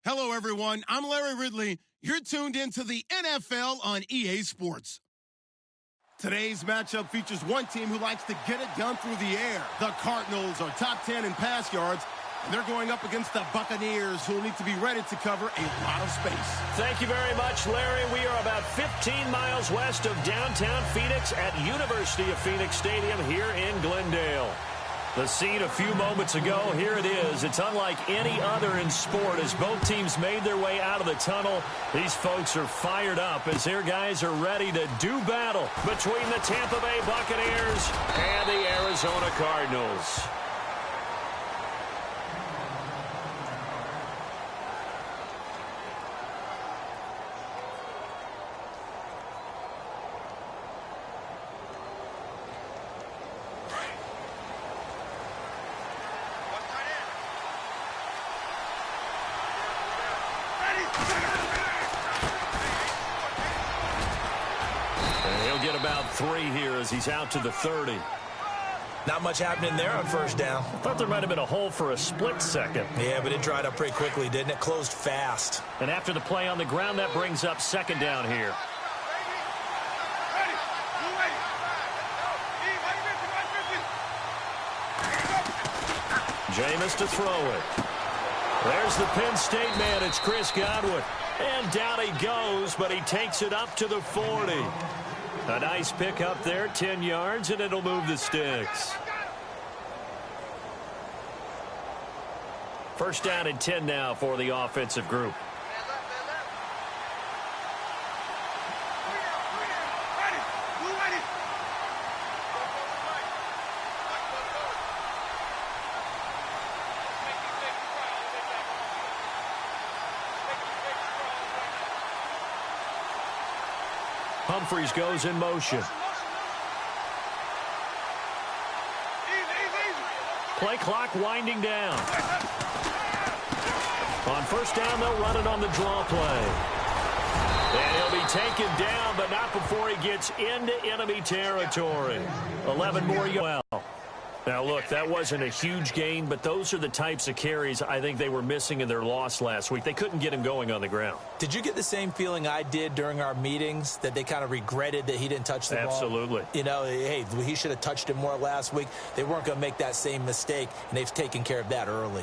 Hello, everyone. I'm Larry Ridley. You're tuned into the NFL on EA Sports. Today's matchup features one team who likes to get it done through the air. The Cardinals are top 10 in pass yards, and they're going up against the Buccaneers, who will need to be ready to cover a lot of space. Thank you very much, Larry. We are about 15 miles west of downtown Phoenix at University of Phoenix Stadium here in Glendale. The scene a few moments ago, here it is. It's unlike any other in sport as both teams made their way out of the tunnel. These folks are fired up as their guys are ready to do battle between the Tampa Bay Buccaneers and the Arizona Cardinals. Get about 3 here as he's out to the 30. Not much happening there on first down. Thought there might have been a hole for a split second. Yeah, but it dried up pretty quickly, didn't it? Closed fast. And after the play on the ground, that brings up second down here. Jameis to throw it. There's the Penn State man. It's Chris Godwin. And down he goes, but he takes it up to the 40. A nice pick up there, 10 yards, and it'll move the sticks. First down and 10 now for the offensive group. Humphreys goes in motion. Play clock winding down. On first down, they'll run it on the draw play. And he'll be taken down, but not before he gets into enemy territory. 11 more yards. Now, look, that wasn't a huge gain, but those are the types of carries I think they were missing in their loss last week. They couldn't get him going on the ground. Did you get the same feeling I did during our meetings, that they kind of regretted that he didn't touch the ball? Absolutely. You know, hey, he should have touched it more last week. They weren't going to make that same mistake, and they've taken care of that early.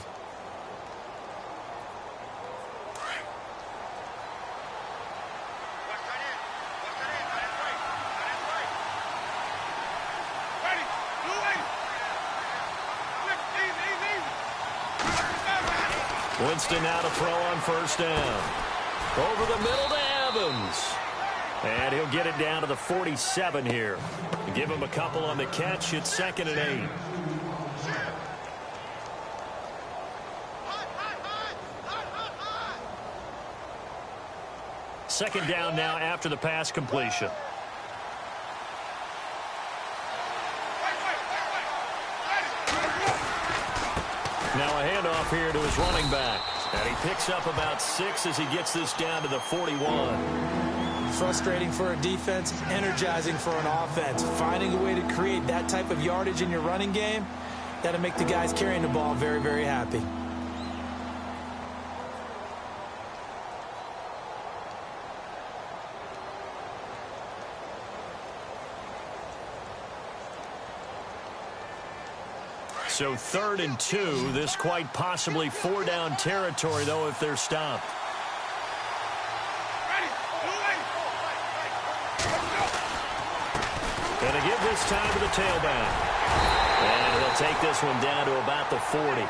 Winston now to throw on first down. Over the middle to Evans. And he'll get it down to the 47 here. Give him a couple on the catch. It's 2nd and 8. Second down now after the pass completion. Now a handoff here to his running back. And he picks up about 6 as he gets this down to the 41. Frustrating for a defense, energizing for an offense. Finding a way to create that type of yardage in your running game, that'll make the guys carrying the ball very, very happy. So 3rd and 2. This quite possibly 4-down territory, though, if they're stopped. Going to give this time to the tailback. And he'll take this one down to about the 40.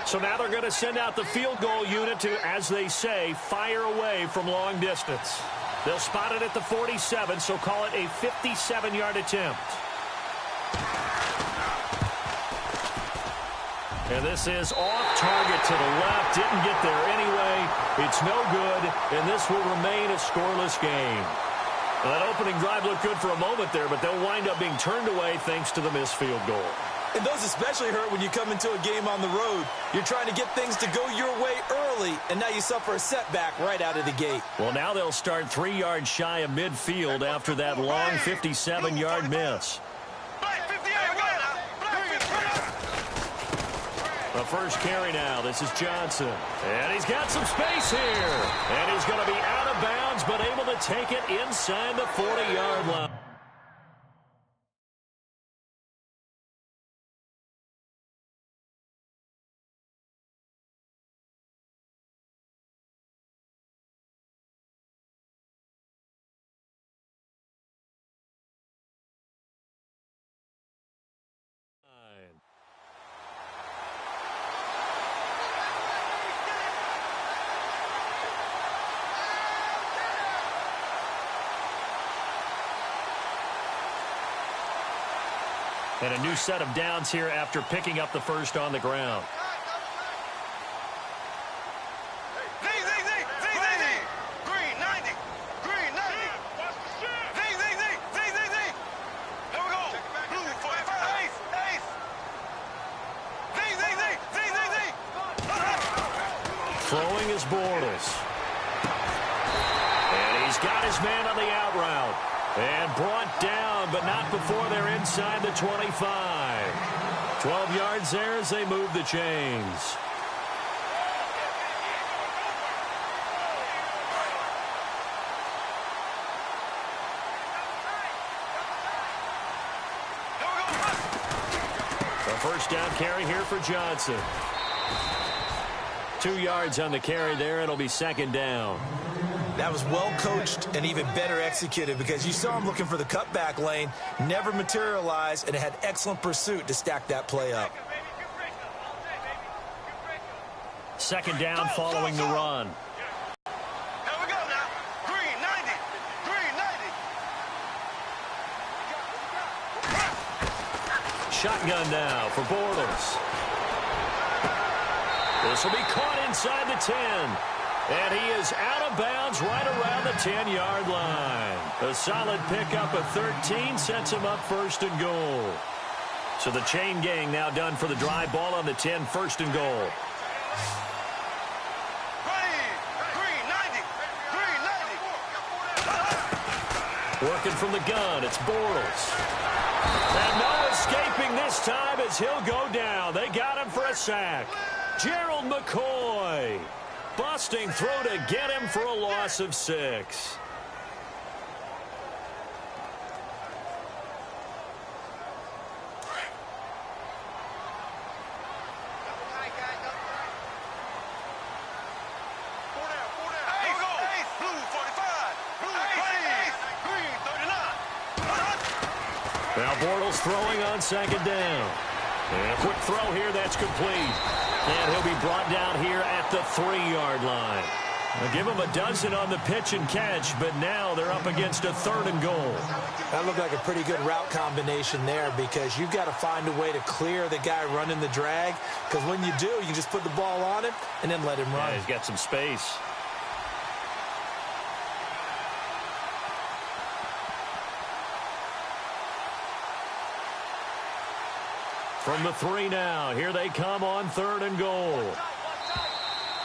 So now they're going to send out the field goal unit to, as they say, fire away from long distance. They'll spot it at the 47, so call it a 57-yard attempt. And this is off target to the left. Didn't get there anyway. It's no good, and this will remain a scoreless game. Well, that opening drive looked good for a moment there, but they'll wind up being turned away thanks to the missed field goal. And those especially hurt when you come into a game on the road. You're trying to get things to go your way early, and now you suffer a setback right out of the gate. Well, now they'll start 3 yards shy of midfield after that long 57-yard miss. The first carry now. This is Johnson. And he's got some space here. And he's going to be out of bounds, but able to take it inside the 40-yard line. And a new set of downs here after picking up the first on the ground. Throwing is Bortles. And he's got his man on the out route. And brought down, but not before they're inside the 25. 12 yards there as they move the chains. The first down carry here for Johnson. 2 yards on the carry there. It'll be second down. That was well coached and even better executed because you saw him looking for the cutback lane, never materialized, and it had excellent pursuit to stack that play up. Second down following the run. Here we go now. Green 90. Green 90. Shotgun now for Bortles. This will be caught inside the 10. And he is out of bounds right around the 10-yard line. A solid pickup of 13 sets him up first and goal. So the chain gang now done for the drive. Ball on the 10, first and goal. Green 90. Green 90. Working from the gun, it's Bortles. And no escaping this time as he'll go down. They got him for a sack. Gerald McCoy. Busting through to get him for a loss of 6. Now Bortles throwing on second down. And a quick throw here, that's complete. And he'll be brought down here at the 3-yard line. They'll give him a dozen on the pitch and catch, but now they're up against a third and goal. That looked like a pretty good route combination there because you've got to find a way to clear the guy running the drag, because when you do, you just put the ball on him and then let him run. Yeah, he's got some space. From the 3 now, here they come on third and goal.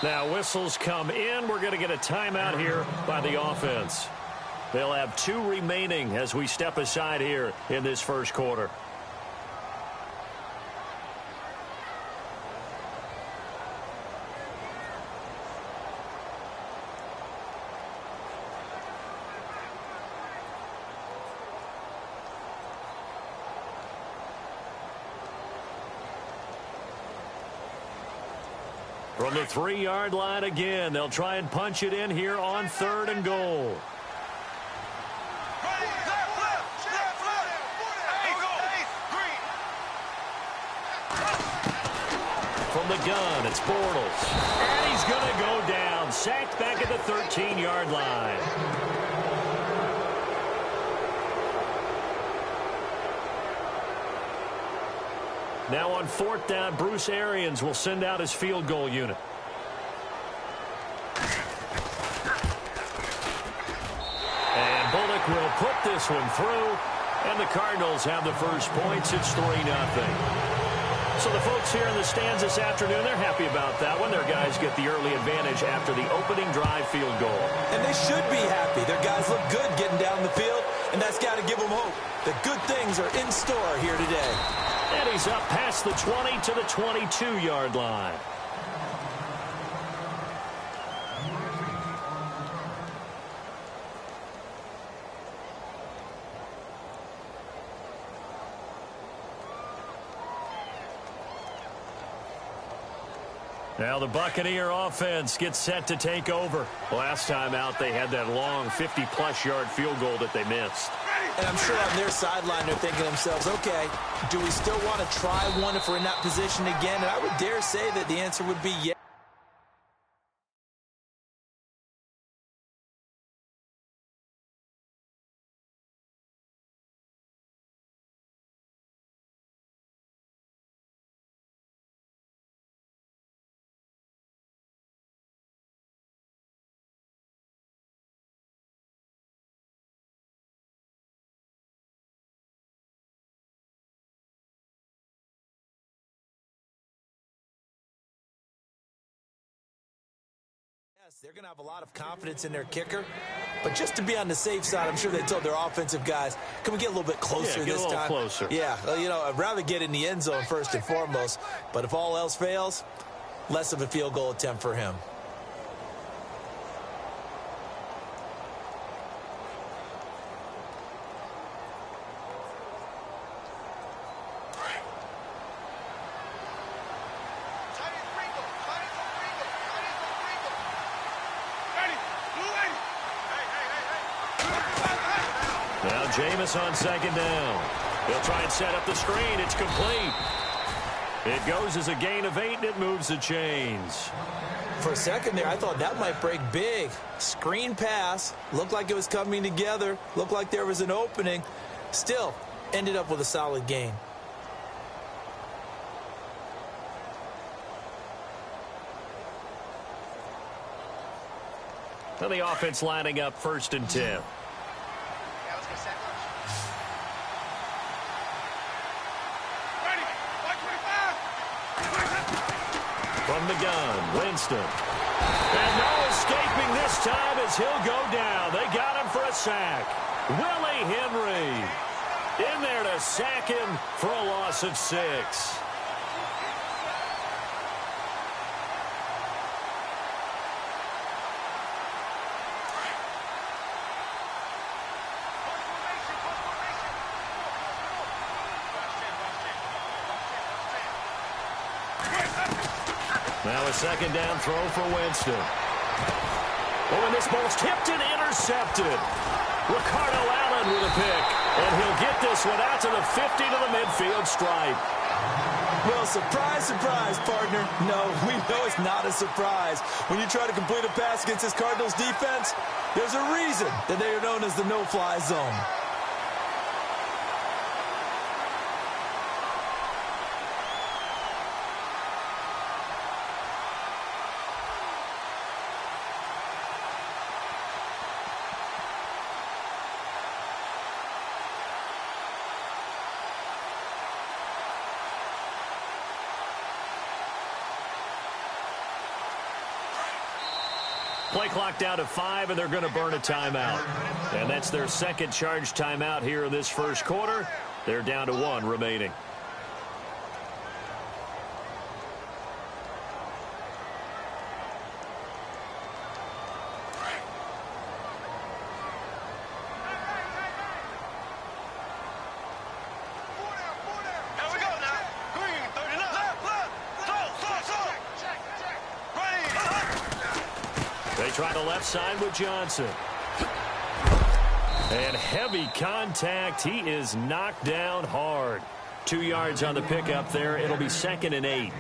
Now whistles come in. We're going to get a timeout here by the offense. They'll have 2 remaining as we step aside here in this first quarter. From the 3-yard line again, they'll try and punch it in here on third and goal. From the gun, it's Bortles. And he's going to go down, sacked back at the 13-yard line. Now on fourth down, Bruce Arians will send out his field goal unit. And Bullock will put this one through. And the Cardinals have the first points. It's 3-0. So the folks here in the stands this afternoon, they're happy about that one. Their guys get the early advantage after the opening drive field goal. And they should be happy. Their guys look good getting down the field, and that's got to give them hope that good things are in store here today. And he's up past the 20 to the 22-yard line. Now the Buccaneer offense gets set to take over. Last time out, they had that long 50-plus yard field goal that they missed. And I'm sure on their sideline they're thinking to themselves, okay, do we still want to try one if we're in that position again? And I would dare say that the answer would be yes. They're going to have a lot of confidence in their kicker, but just to be on the safe side, I'm sure they told their offensive guys, can we get a little bit closer this time? Closer. Yeah, well, you know, I'd rather get in the end zone first and foremost, but if all else fails, less of a field goal attempt for him. Jameis on second down. He'll try and set up the screen. It's complete. It goes as a gain of 8, and it moves the chains. For a second there, I thought that might break big. Screen pass. Looked like it was coming together. Looked like there was an opening. Still, ended up with a solid gain. Now the offense lining up 1st and 10. From the gun, Winston. And no escaping this time as he'll go down. They got him for a sack. Willie Henry in there to sack him for a loss of 6. Now a second down throw for Winston. Oh, and this ball's tipped and intercepted. Ricardo Allen with a pick. And he'll get this one out to the 50 to the midfield stripe. Well, surprise, surprise, partner. No, we know it's not a surprise. When you try to complete a pass against this Cardinals defense, there's a reason that they are known as the no-fly zone. Play clock down to 5, and they're going to burn a timeout. And that's their second charge timeout here in this first quarter. They're down to 1 remaining. Try the left side with Johnson. And heavy contact. He is knocked down hard. 2 yards on the pickup there. It'll be 2nd and 8.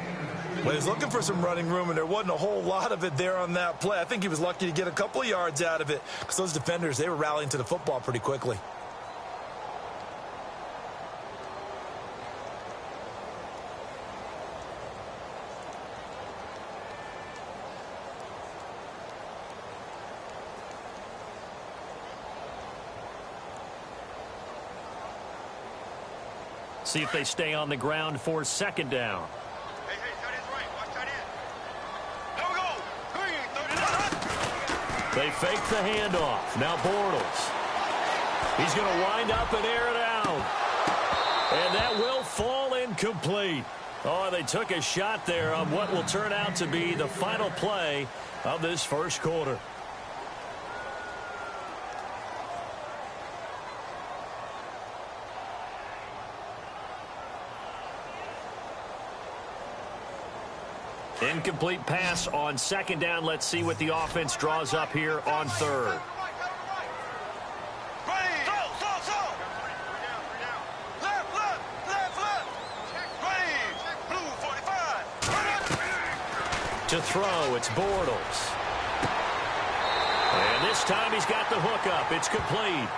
Well, he was looking for some running room, and there wasn't a whole lot of it there on that play. I think he was lucky to get a couple of yards out of it because those defenders, they were rallying to the football pretty quickly. See if they stay on the ground for second down. Hey, tight end's right. Watch tight end. Here we go. 39. They fake the handoff. Now Bortles. He's going to wind up and air it out. And that will fall incomplete. Oh, they took a shot there on what will turn out to be the final play of this first quarter. Incomplete pass on second down. Let's see what the offense draws up here on third. To throw, it's Bortles. And this time he's got the hook up. It's complete.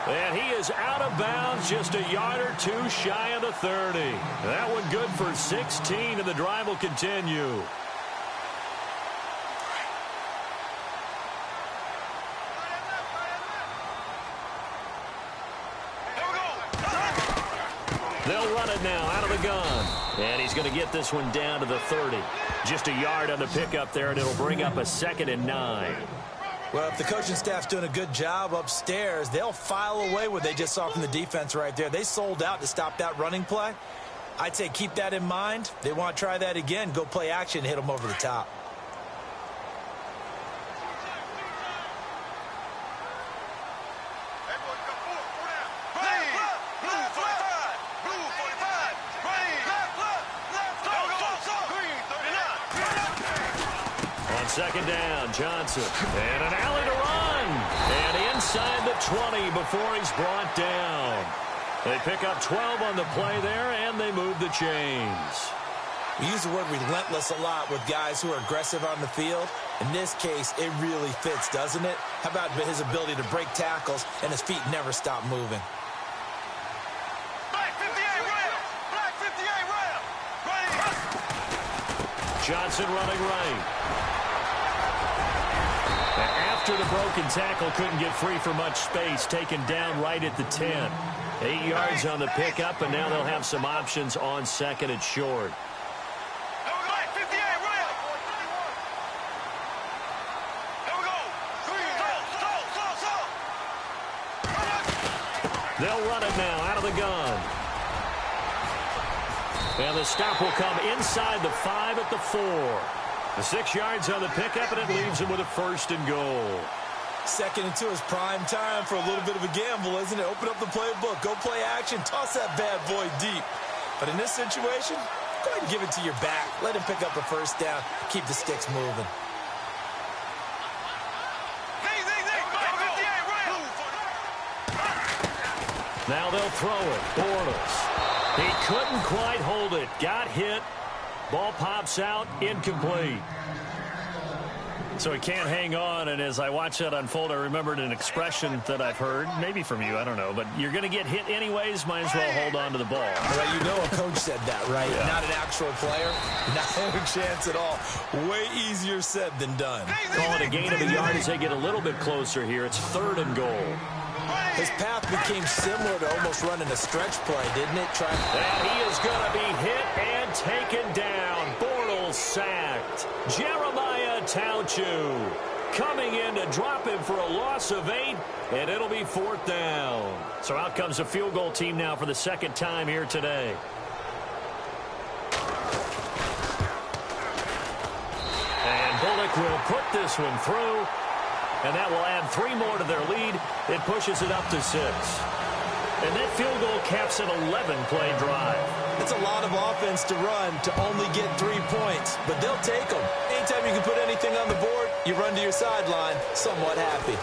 And he is out of bounds, just a yard or two shy of the 30. That one good for 16, and the drive will continue. They'll run it now out of the gun. And he's going to get this one down to the 30. Just a yard on the pickup there, and it'll bring up a 2nd and 9. Well, if the coaching staff's doing a good job upstairs, they'll file away what they just saw from the defense right there. They sold out to stop that running play. I'd say keep that in mind. They want to try that again. Go play action and hit them over the top. Second down, Johnson. And an alley to run. And inside the 20 before he's brought down. They pick up 12 on the play there, and they move the chains. We use the word relentless a lot with guys who are aggressive on the field. In this case, it really fits, doesn't it? How about his ability to break tackles and his feet never stop moving? Black 58 rail. Black 58 rail. Right. Johnson running right. After the broken tackle, couldn't get free for much space, taken down right at the 10. 8 yards on the pickup, and now they'll have some options on second and short. They'll run it now out of the gun. And the stop will come inside the 5 at the 4. The 6 yards on the pickup, and it leaves him with a 1st and goal. Second and 2 is prime time for a little bit of a gamble, isn't it? Open up the playbook, go play action, toss that bad boy deep. But in this situation, go ahead and give it to your back. Let him pick up a 1st down, keep the sticks moving. Now they'll throw it. Bortles. He couldn't quite hold it. Got hit. Ball pops out, incomplete. So he can't hang on, and as I watch that unfold, I remembered an expression that I've heard, maybe from you, I don't know, but you're going to get hit anyways, might as well hold on to the ball. Well, you know a coach said that, right? Yeah. Not an actual player. Not a chance at all. Way easier said than done. Call it a gain of a yard as they get a little bit closer here. It's 3rd and goal. His path became similar to almost running a stretch play, didn't it? And he is going to be hit and taken down. Bortles sacked. Jeremiah Tauchu coming in to drop him for a loss of 8, and it'll be 4th down. So out comes the field goal team now for the 2nd time here today. And Bullock will put this one through. And that will add 3 more to their lead. It pushes it up to 6. And that field goal caps an 11-play drive. It's a lot of offense to run to only get 3 points, but they'll take them. Anytime you can put anything on the board, you run to your sideline somewhat happy.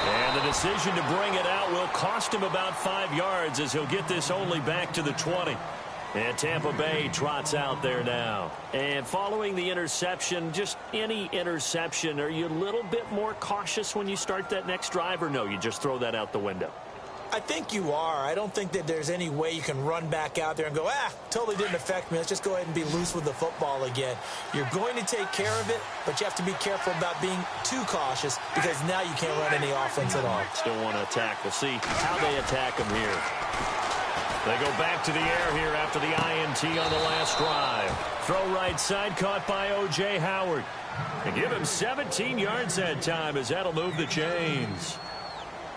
And the decision to bring it out will cost him about 5 yards as he'll get this only back to the 20. And Tampa Bay trots out there now. And following the interception, just any interception, are you a little bit more cautious when you start that next drive, or no, you just throw that out the window? I think you are. I don't think that there's any way you can run back out there and go, totally didn't affect me. Let's just go ahead and be loose with the football again. You're going to take care of it, but you have to be careful about being too cautious because now you can't run any offense at all. Still want to attack. We'll see how they attack them here. They go back to the air here after the INT on the last drive. Throw right side, caught by O.J. Howard. They give him 17 yards that time as that'll move the chains.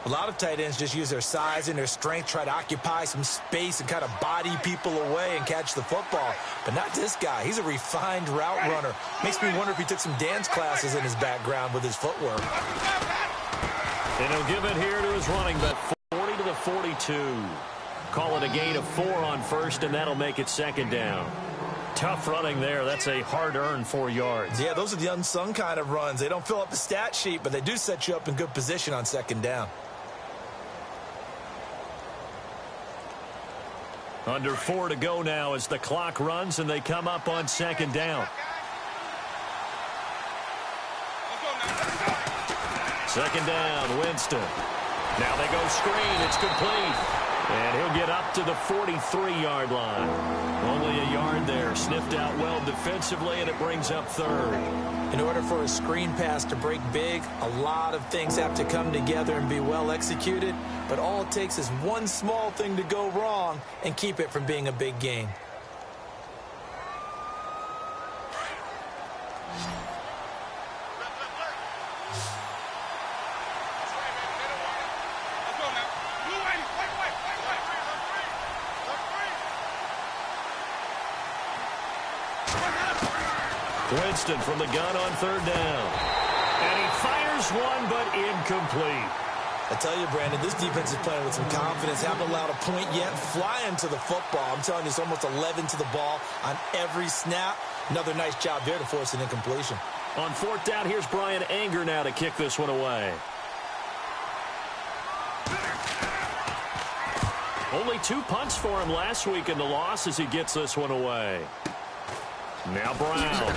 A lot of tight ends just use their size and their strength, try to occupy some space and kind of body people away and catch the football. But not this guy. He's a refined route runner. Makes me wonder if he took some dance classes in his background with his footwork. And he'll give it here to his running back, 40 to the 42. Call it a gain of 4 on first, and that'll make it second down. Tough running there. That's a hard-earned 4 yards. Yeah, those are the unsung kind of runs. They don't fill up the stat sheet, but they do set you up in good position on second down. Under 4 to go now as the clock runs, and they come up on second down. Second down, Winston. Now they go screen. It's complete. And he'll get up to the 43-yard line. Only a yard there. Sniffed out well defensively, and it brings up third. In order for a screen pass to break big, a lot of things have to come together and be well executed. But all it takes is one small thing to go wrong and keep it from being a big gain. Winston from the gun on third down. And he fires one, but incomplete. I tell you, Brandon, this defense is playing with some confidence. Haven't allowed a point yet. Flying to the football. I'm telling you, it's almost 11 to the ball on every snap. Another nice job there to force an incompletion. On fourth down, here's Brian Anger now to kick this one away. Only 2 punts for him last week in the loss as he gets this one away. Now Brown.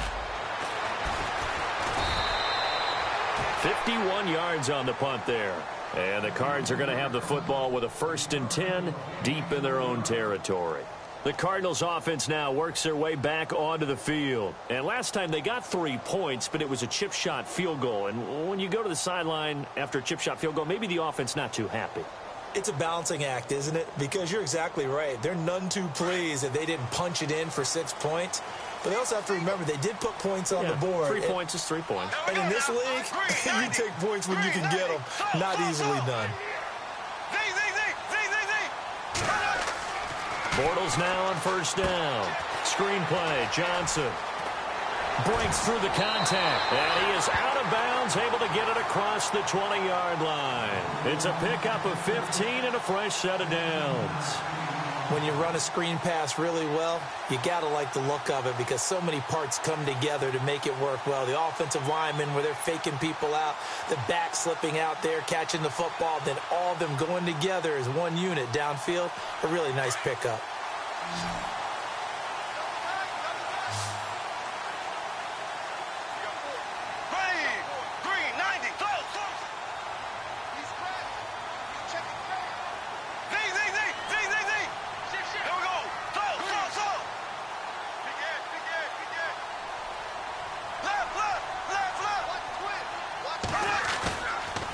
51 yards on the punt there. And the Cards are going to have the football with a 1st and 10 deep in their own territory. The Cardinals offense now works their way back onto the field. And last time they got 3 points, but it was a chip shot field goal. And when you go to the sideline after a chip shot field goal, maybe the offense not too happy. It's a balancing act, isn't it? Because you're exactly right. They're none too pleased that they didn't punch it in for 6 points. But they also have to remember they did put points on the board. 3 points is 3 points. And in this league, you take points when you can get them. Not easily done. Bortles now on first down. Screenplay, Johnson. Breaks through the contact. And he is out of bounds, able to get it across the 20-yard line. It's a pickup of 15 and a fresh set of downs. When you run a screen pass really well, you got to like the look of it because so many parts come together to make it work well. The offensive linemen where they're faking people out, the back slipping out there, catching the football, then all of them going together as one unit downfield. A really nice pickup.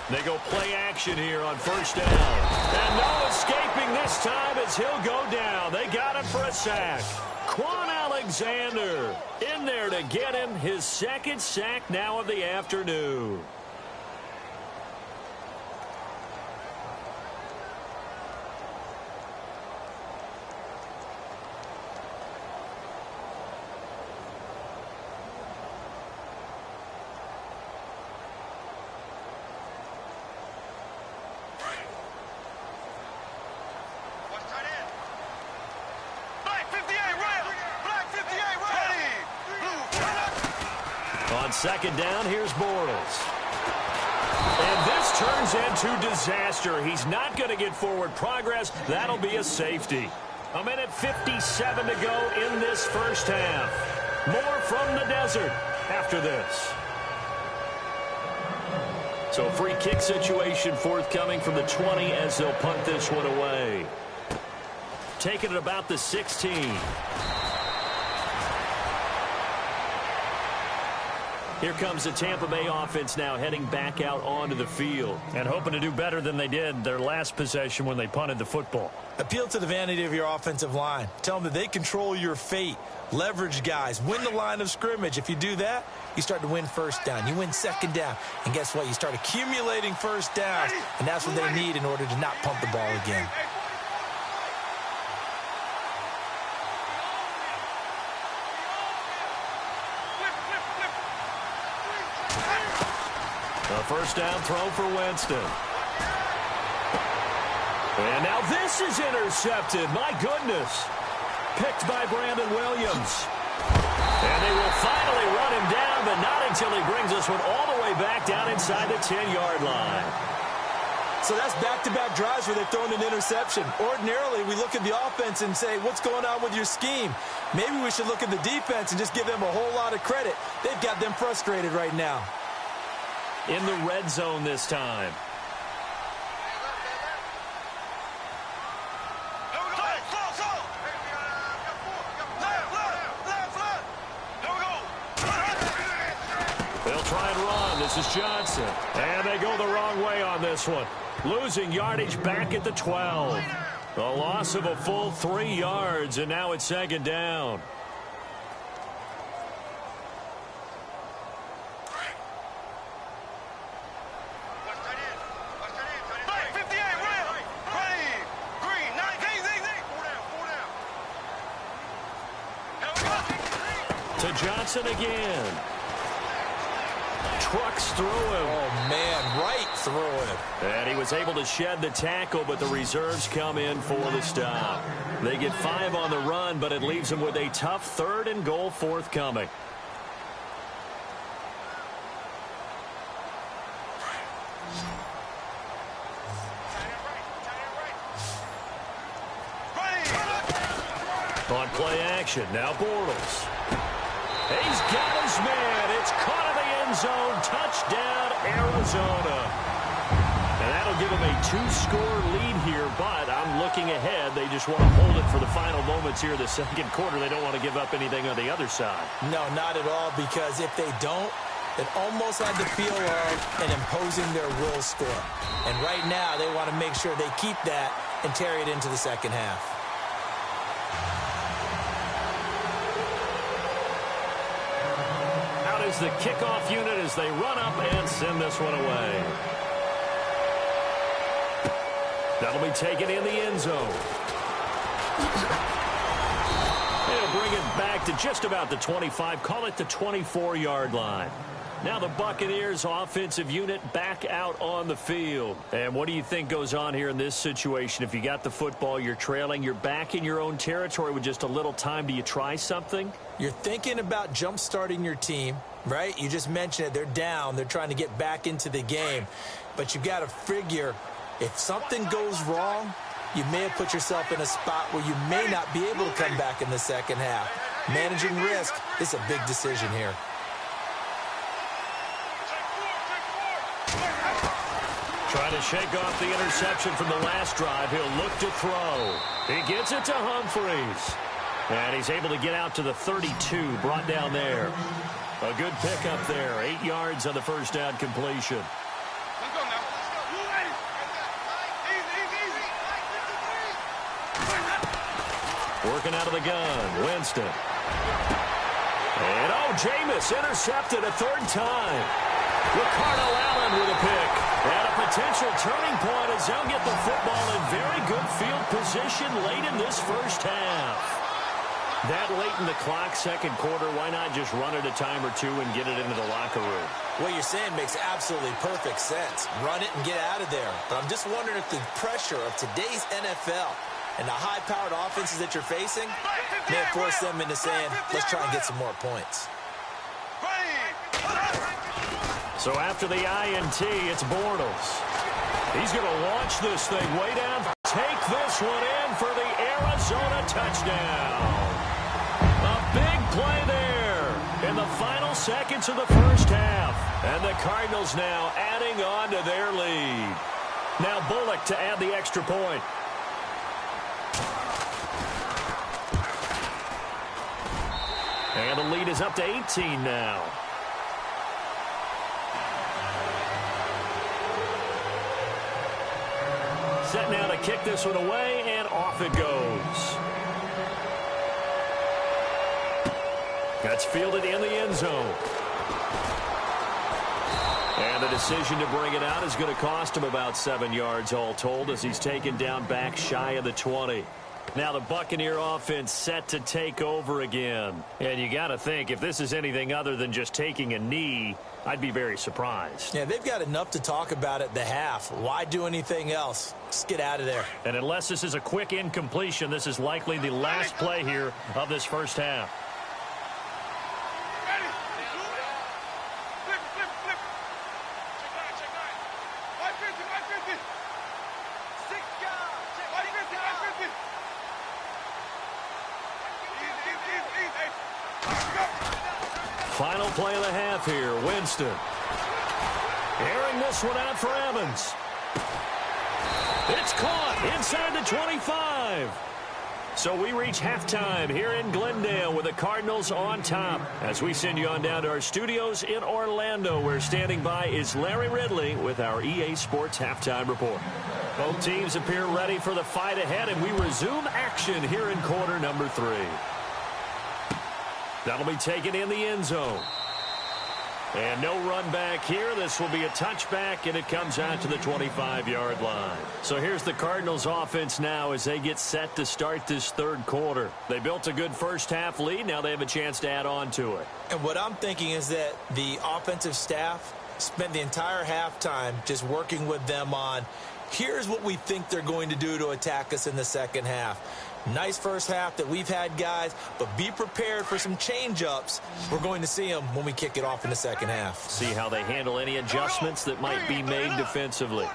They go play action here on first down. And no escaping this time as he'll go down. They got him for a sack. Quan Alexander in there to get him his 2nd sack now of the afternoon. On second down, here's Bortles. And this turns into disaster. He's not going to get forward progress. That'll be a safety. 1:57 to go in this first half. More from the desert after this. So a free kick situation forthcoming from the 20 as they'll punt this one away. Taking it about the 16. Here comes the Tampa Bay offense now heading back out onto the field and hoping to do better than they did their last possession when they punted the football. Appeal to the vanity of your offensive line. Tell them that they control your fate. Leverage guys. Win the line of scrimmage. If you do that, you start to win first down. You win second down. And guess what? You start accumulating first downs. And that's what they need in order to not punt the ball again. A first down throw for Winston. And now this is intercepted. My goodness. Picked by Brandon Williams. And they will finally run him down, but not until he brings this one all the way back down inside the 10-yard line. So that's back-to-back drives where they've thrown an interception. Ordinarily, we look at the offense and say, what's going on with your scheme? Maybe we should look at the defense and just give them a whole lot of credit. They've got them frustrated right now. In the red zone this time. They'll try and run. This is Johnson. And they go the wrong way on this one. Losing yardage back at the 12. A loss of a full 3 yards, and now it's second down. To Johnson again. Trucks through him. Oh, man, right through him. And he was able to shed the tackle, but the reserves come in for the stop. They get 5 on the run, but it leaves them with a tough 3rd and goal forthcoming. On play action, now Bortles. He's got his man. It's caught in the end zone. Touchdown, Arizona. And that'll give them a 2-score lead here, but I'm looking ahead. They just want to hold it for the final moments here in the second quarter. They don't want to give up anything on the other side. No, not at all, because if they don't, it almost had the feel of an imposing their will score. And right now, they want to make sure they keep that and carry it into the second half. Is the kickoff unit as they run up and send this one away. That'll be taken in the end zone. They'll bring it back to just about the 25, call it the 24-yard line. Now the Buccaneers offensive unit back out on the field. And what do you think goes on here in this situation? If you got the football, you're trailing, you're back in your own territory with just a little time. Do you try something? You're thinking about jump-starting your team, right? You just mentioned it. They're down. They're trying to get back into the game. But you got to figure if something goes wrong, you may have put yourself in a spot where you may not be able to come back in the second half. Managing risk is a big decision here. Trying to shake off the interception from the last drive. He'll look to throw. He gets it to Humphreys. And he's able to get out to the 32, brought down there. A good pickup there. 8 yards on the first down completion. Working out of the gun, Winston. And, Jameis intercepted a 3rd time. Ricardo Allen with a pick. And a potential turning point as they'll get the football in very good field position late in this first half. That late in the clock, second quarter, why not just run it a time or two and get it into the locker room? What you're saying makes absolutely perfect sense. Run it and get out of there. But I'm just wondering if the pressure of today's NFL and the high-powered offenses that you're facing may have forced them into saying, let's try and get some more points. So after the INT, it's Bortles. He's going to launch this thing way down. Take this one in for the Arizona touchdown. A big play there in the final seconds of the first half. And the Cardinals now adding on to their lead. Now Bullock to add the extra point. And the lead is up to 18 now. kick this one away, and off it goes. That's fielded in the end zone. And the decision to bring it out is going to cost him about 7 yards all told as he's taken down back shy of the 20. Now the Buccaneer offense set to take over again. And you got to think, if this is anything other than just taking a knee, I'd be very surprised. Yeah, they've got enough to talk about at the half. Why do anything else? Just get out of there. And unless this is a quick incompletion, this is likely the last play here of this first half. Final play of the half here, Winston. Airing this one out for Evans. It's caught inside the 25. So we reach halftime here in Glendale with the Cardinals on top. As we send you on down to our studios in Orlando, where standing by is Larry Ridley with our EA Sports Halftime Report. Both teams appear ready for the fight ahead, and we resume action here in quarter number 3. That'll be taken in the end zone. And no run back here. This will be a touchback, and it comes out to the 25-yard line. So here's the Cardinals offense now as they get set to start this third quarter. They built a good first half lead. Now they have a chance to add on to it. And what I'm thinking is that the offensive staff spent the entire halftime just working with them on, here's what we think they're going to do to attack us in the second half. Nice first half that we've had, guys, but be prepared for some change-ups. We're going to see them when we kick it off in the second half. See how they handle any adjustments that might be made defensively.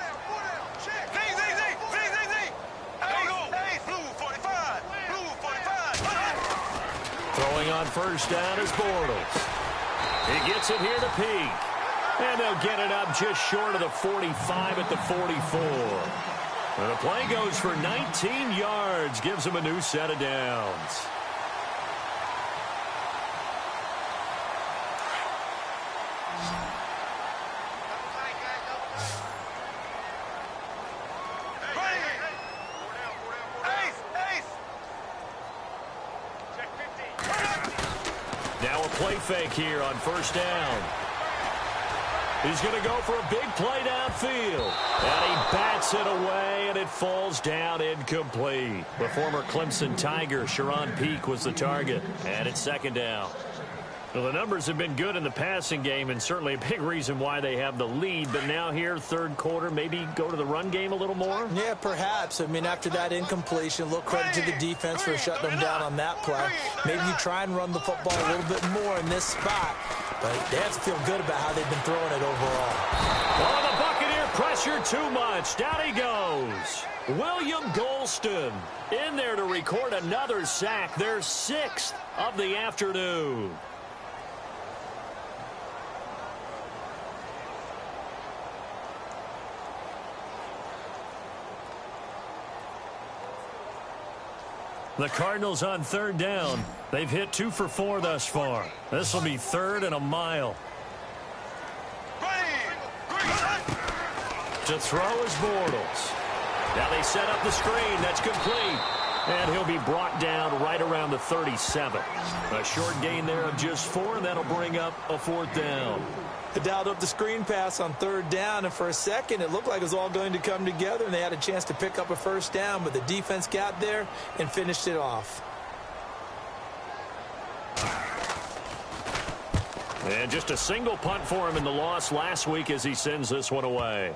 Throwing on first down is Bortles. He gets it here to Peak. And they'll get it up just short of the 45 at the 44. And the play goes for 19 yards, gives him a new set of downs. Now a play fake here on first down. He's going to go for a big play downfield. And he bats it away, and it falls down incomplete. The former Clemson Tiger, Sharon Peak, was the target. And it's second down. Well, the numbers have been good in the passing game, and certainly a big reason why they have the lead. But now here, third quarter, maybe go to the run game a little more? Yeah, perhaps. I mean, after that incompletion, a little credit to the defense for shutting them down on that play. Maybe you try and run the football a little bit more in this spot. But they have to feel good about how they've been throwing it overall. Oh, the Buccaneer pressure too much. Down he goes. William Golston in there to record another sack. Their 6th of the afternoon. The Cardinals on third down. They've hit 2 for 4 thus far. This will be third and a mile. To throw is Bortles. Now they set up the screen. That's complete. And he'll be brought down right around the 37. A short gain there of just 4, and that'll bring up a 4th down. They dialed up the screen pass on third down, and for a second it looked like it was all going to come together, and they had a chance to pick up a first down, but the defense got there and finished it off. And just a single punt for him in the loss last week as he sends this one away.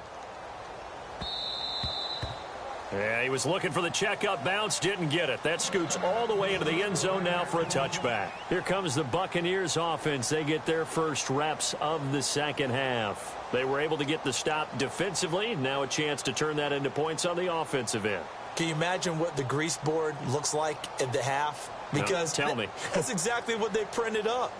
Yeah, he was looking for the checkup bounce, didn't get it. That scoots all the way into the end zone now for a touchback. Here comes the Buccaneers offense. They get their first reps of the second half. They were able to get the stop defensively. Now a chance to turn that into points on the offensive end. Can you imagine what the grease board looks like at the half? Because no, tell me. That's exactly what they printed up.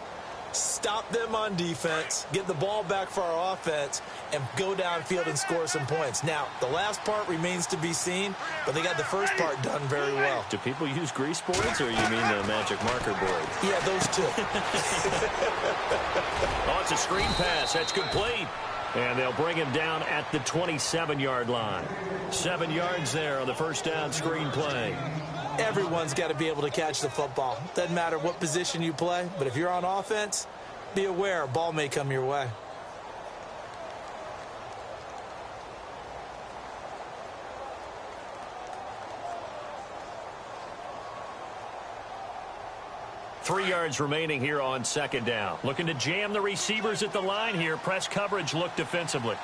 Stop them on defense, get the ball back for our offense, and go downfield and score some points. Now, the last part remains to be seen, but they got the first part done very well. Do people use grease boards, or you mean the magic marker board? Yeah, those two. Oh, it's a screen pass. That's complete. And they'll bring him down at the 27-yard line. 7 yards there on the first down screen play. Everyone's got to be able to catch the football. Doesn't matter what position you play, but if you're on offense, be aware a ball may come your way. Three yards remaining here on second down. Looking to jam the receivers at the line here. Press coverage look defensively.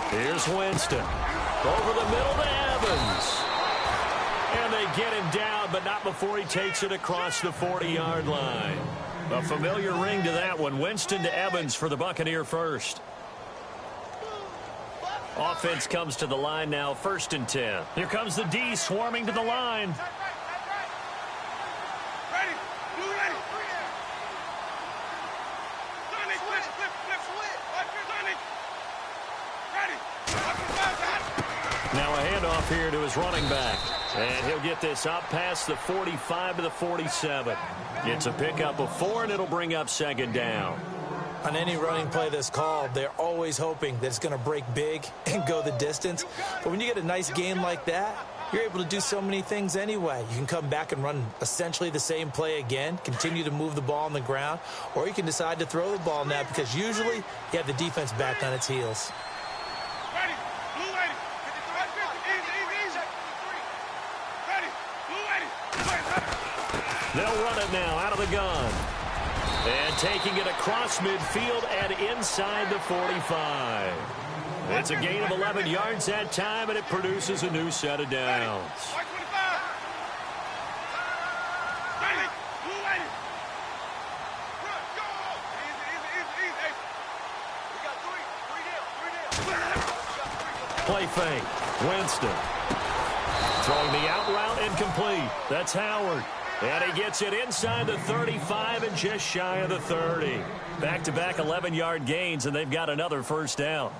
Here's Winston. Over the middle to Evans. And they get him down, but not before he takes it across the 40-yard line. A familiar ring to that one. Winston to Evans for the Buccaneer first. Offense comes to the line now, 1st and 10. Here comes the D swarming to the line. Now a handoff here to his running back. And he'll get this up past the 45 to the 47. It's a pickup of 4, and it'll bring up second down. On any running play that's called, they're always hoping that it's going to break big and go the distance. But when you get a nice gain like that, you're able to do so many things anyway. You can come back and run essentially the same play again, continue to move the ball on the ground, or you can decide to throw the ball now because usually you have the defense back on its heels. They'll run it now out of the gun. And taking it across midfield and inside the 45. It's a gain of 11 yards that time, and it produces a new set of downs. Play fake. Winston. Throwing the out route incomplete. That's Howard. And he gets it inside the 35 and just shy of the 30. Back-to-back 11-yard gains, and they've got another first down.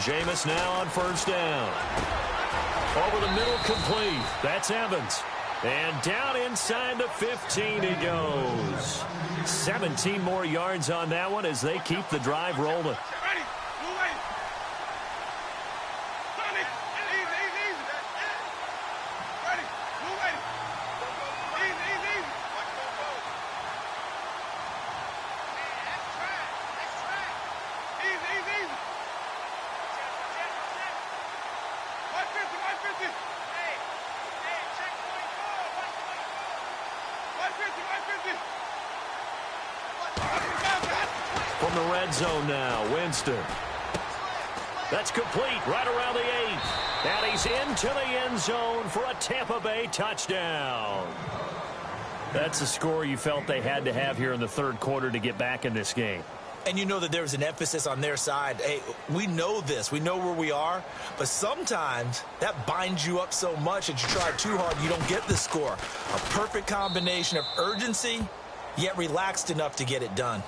Jameis now on first down. Over the middle, complete. That's Evans. And down inside the 15 he goes. 17 more yards on that one as they keep the drive rolling. From the red zone now, Winston. That's complete right around the 8. And he's into the end zone for a Tampa Bay touchdown. That's a score you felt they had to have here in the third quarter to get back in this game. And you know that there was an emphasis on their side. Hey, we know this. We know where we are. But sometimes that binds you up so much that you try too hard, you don't get the score. A perfect combination of urgency, yet relaxed enough to get it done.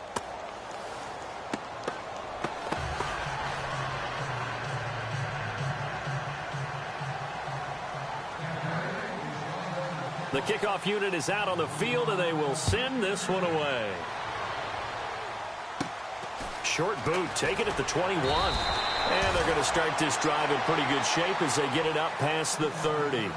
The kickoff unit is out on the field, and they will send this one away. Short boot, take it at the 21. And they're going to start this drive in pretty good shape as they get it up past the 30.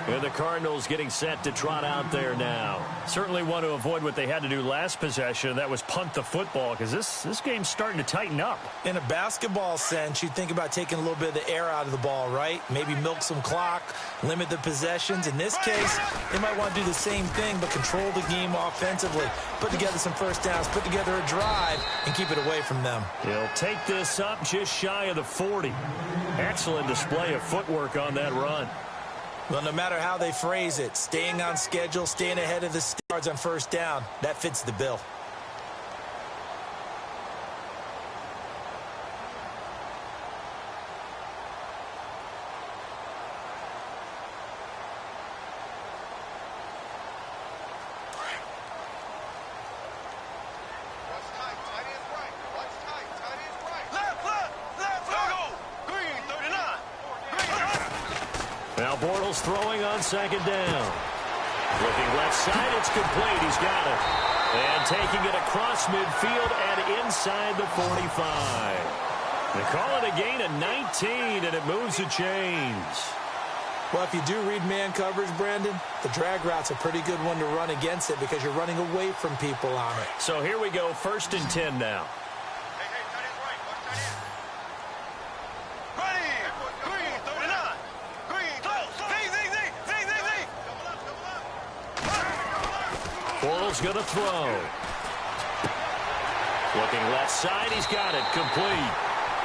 And the Cardinals getting set to trot out there now. Certainly want to avoid what they had to do last possession. That was punt the football, because this game's starting to tighten up. In a basketball sense, you think about taking a little bit of the air out of the ball, right? Maybe milk some clock, limit the possessions. In this case, they might want to do the same thing, but control the game offensively. Put together some first downs, put together a drive, and keep it away from them. He'll take this up just shy of the 40. Excellent display of footwork on that run. Well, no matter how they phrase it, staying on schedule, staying ahead of the yards on first down, that fits the bill. Now Bortles throwing on second down. Looking left side, it's complete. He's got it. And taking it across midfield and inside the 45. They call it a gain of 19, and it moves the chains. Well, if you do read man coverage, Brandon, the drag route's a pretty good one to run against it because you're running away from people on it. So here we go, 1st and 10 now. Bortles going to throw. Looking left side, he's got it, complete.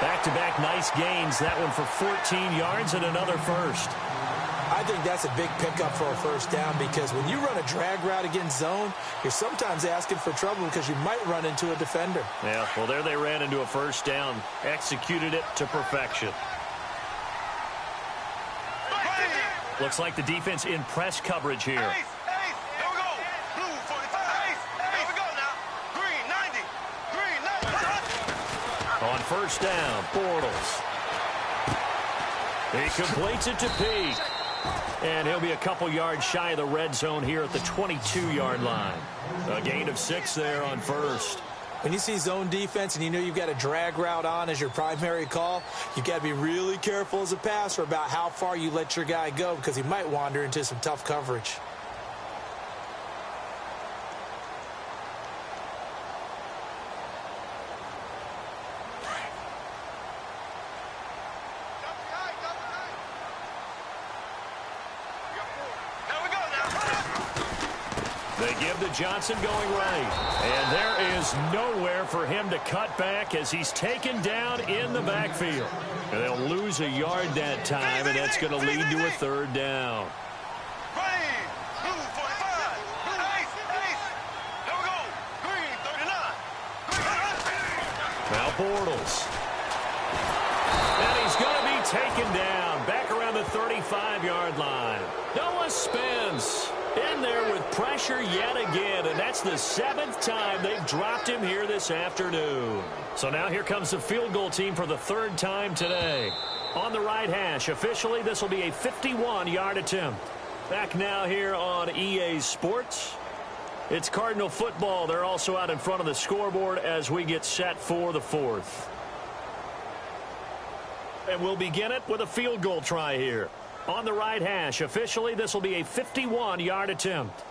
Back-to-back nice gains, that one for 14 yards and another first. I think that's a big pickup for a first down because when you run a drag route against zone, you're sometimes asking for trouble because you might run into a defender. Yeah, well, there they ran into a first down, executed it to perfection. Looks like the defense in press coverage here. On first down, Bortles. He completes it to Peak. And he'll be a couple yards shy of the red zone here at the 22-yard line. A gain of 6 there on first. When you see zone defense and you know you've got a drag route on as your primary call, you've got to be really careful as a passer about how far you let your guy go because he might wander into some tough coverage. They give to Johnson going right. And there is nowhere for him to cut back as he's taken down in the backfield. And they'll lose a yard that time, and that's going to lead to a 3rd down. Now Bortles. And he's going to be taken down back around the 35-yard line. Noah Spence in there with pressure yet again, and that's the 7th time they've dropped him here this afternoon. So now here comes the field goal team for the 3rd time today. On the right hash, officially this will be a 51-yard attempt. Back now here on EA Sports. It's Cardinal football. They're also out in front of the scoreboard as we get set for the 4th. And we'll begin it with a field goal try here. On the right hash, officially, this will be a 51-yard attempt.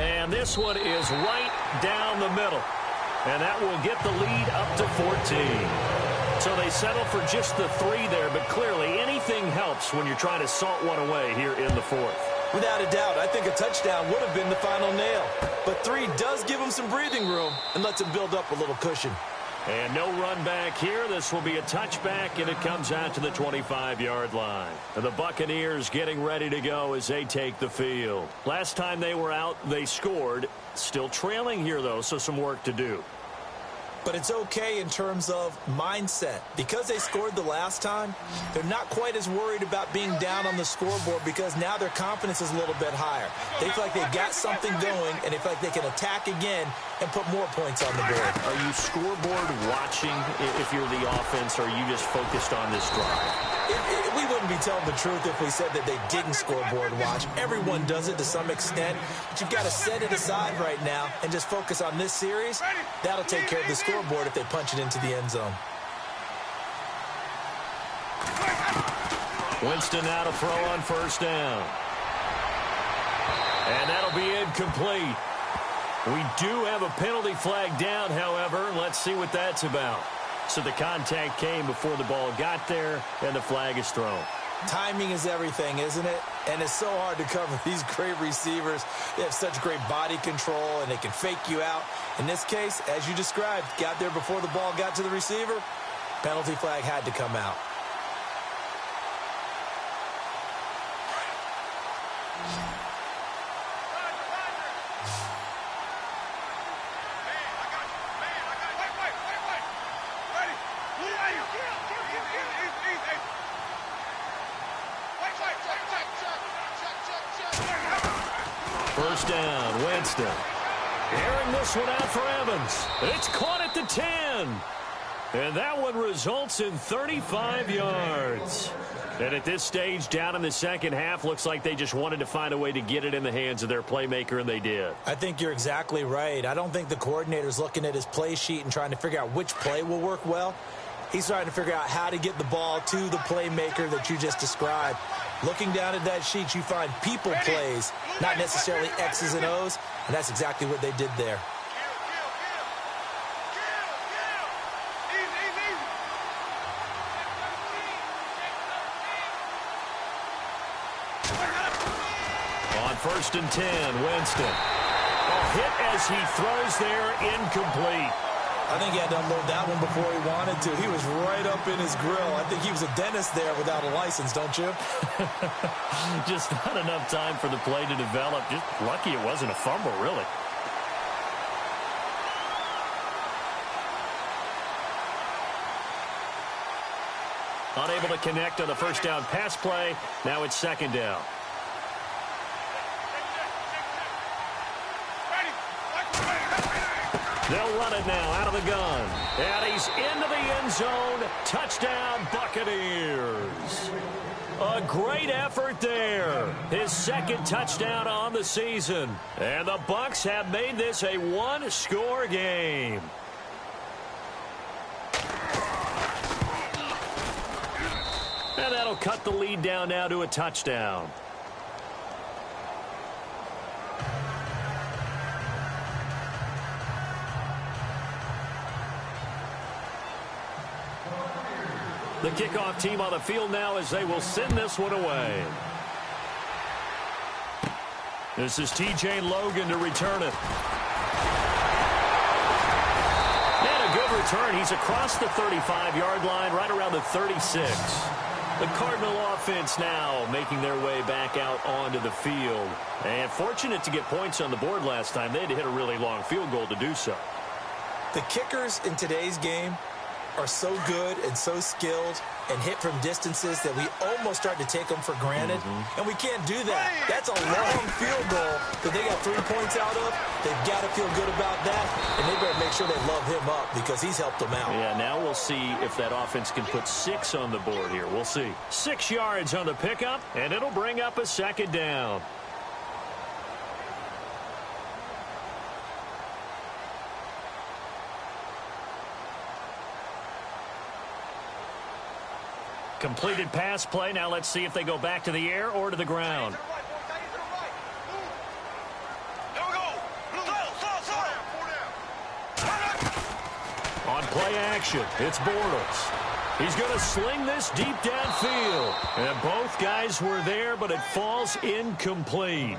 And this one is right down the middle. And that will get the lead up to 14. So they settle for just the 3 there, but clearly anything helps when you're trying to salt one away here in the 4th. Without a doubt, I think a touchdown would have been the final nail. But 3 does give them some breathing room and lets them build up a little cushion. And no run back here. This will be a touchback, and it comes out to the 25-yard line. And the Buccaneers getting ready to go as they take the field. Last time they were out, they scored. Still trailing here, though, so some work to do. But it's okay in terms of mindset. Because they scored the last time, they're not quite as worried about being down on the scoreboard because now their confidence is a little bit higher. They feel like they got something going, and they feel like they can attack again and put more points on the board. Are you scoreboard watching if you're the offense, or are you just focused on this drive? We wouldn't be telling the truth if we said that they didn't scoreboard watch. Everyone does it to some extent, but you've got to set it aside right now and just focus on this series. That'll take care of the scoreboard if they punch it into the end zone. Winston now to throw on first down. And that'll be incomplete. We do have a penalty flag down, however. Let's see what that's about. So the contact came before the ball got there, and the flag is thrown. Timing is everything, isn't it? And it's so hard to cover these great receivers. They have such great body control, and they can fake you out. In this case, as you described, got there before the ball got to the receiver. Penalty flag had to come out. First down, Winston. Airing this one out for Evans. It's caught at the 10. And that one results in 35 yards. And at this stage, down in the second half, looks like they just wanted to find a way to get it in the hands of their playmaker, and they did. I think you're exactly right. I don't think the coordinator's looking at his play sheet and trying to figure out which play will work well. He's trying to figure out how to get the ball to the playmaker that you just described. Looking down at that sheet, you find people plays, not necessarily X's and O's, and that's exactly what they did there. On 1st and 10, Winston. A hit as he throws there, incomplete. I think he had to unload that one before he wanted to. He was right up in his grill. I think he was a dentist there without a license, don't you? Just not enough time for the play to develop. Just lucky it wasn't a fumble, really. Unable to connect on the first down pass play. Now it's 2nd down. They'll run it now out of the gun. And he's into the end zone. Touchdown, Buccaneers. A great effort there. His 2nd touchdown on the season. And the Bucs have made this a one-score game. And that'll cut the lead down now to a touchdown. The kickoff team on the field now as they will send this one away. This is T.J. Logan to return it. And a good return. He's across the 35-yard line, right around the 36. The Cardinal offense now making their way back out onto the field. And fortunate to get points on the board last time. They had to hit a really long field goal to do so. The kickers in today's game are so good and so skilled and hit from distances that we almost start to take them for granted. And we can't do that. That's a long field goal that they got 3 points out of. They've got to feel good about that, and they better make sure they love him up because he's helped them out. Yeah, now we'll see if that offense can put 6 on the board here. We'll see. 6 yards on the pickup, and it'll bring up a 2nd down. Completed pass play. Now let's see if they go back to the air or to the ground. On play action, it's Bortles. He's going to sling this deep downfield. And both guys were there, but it falls incomplete.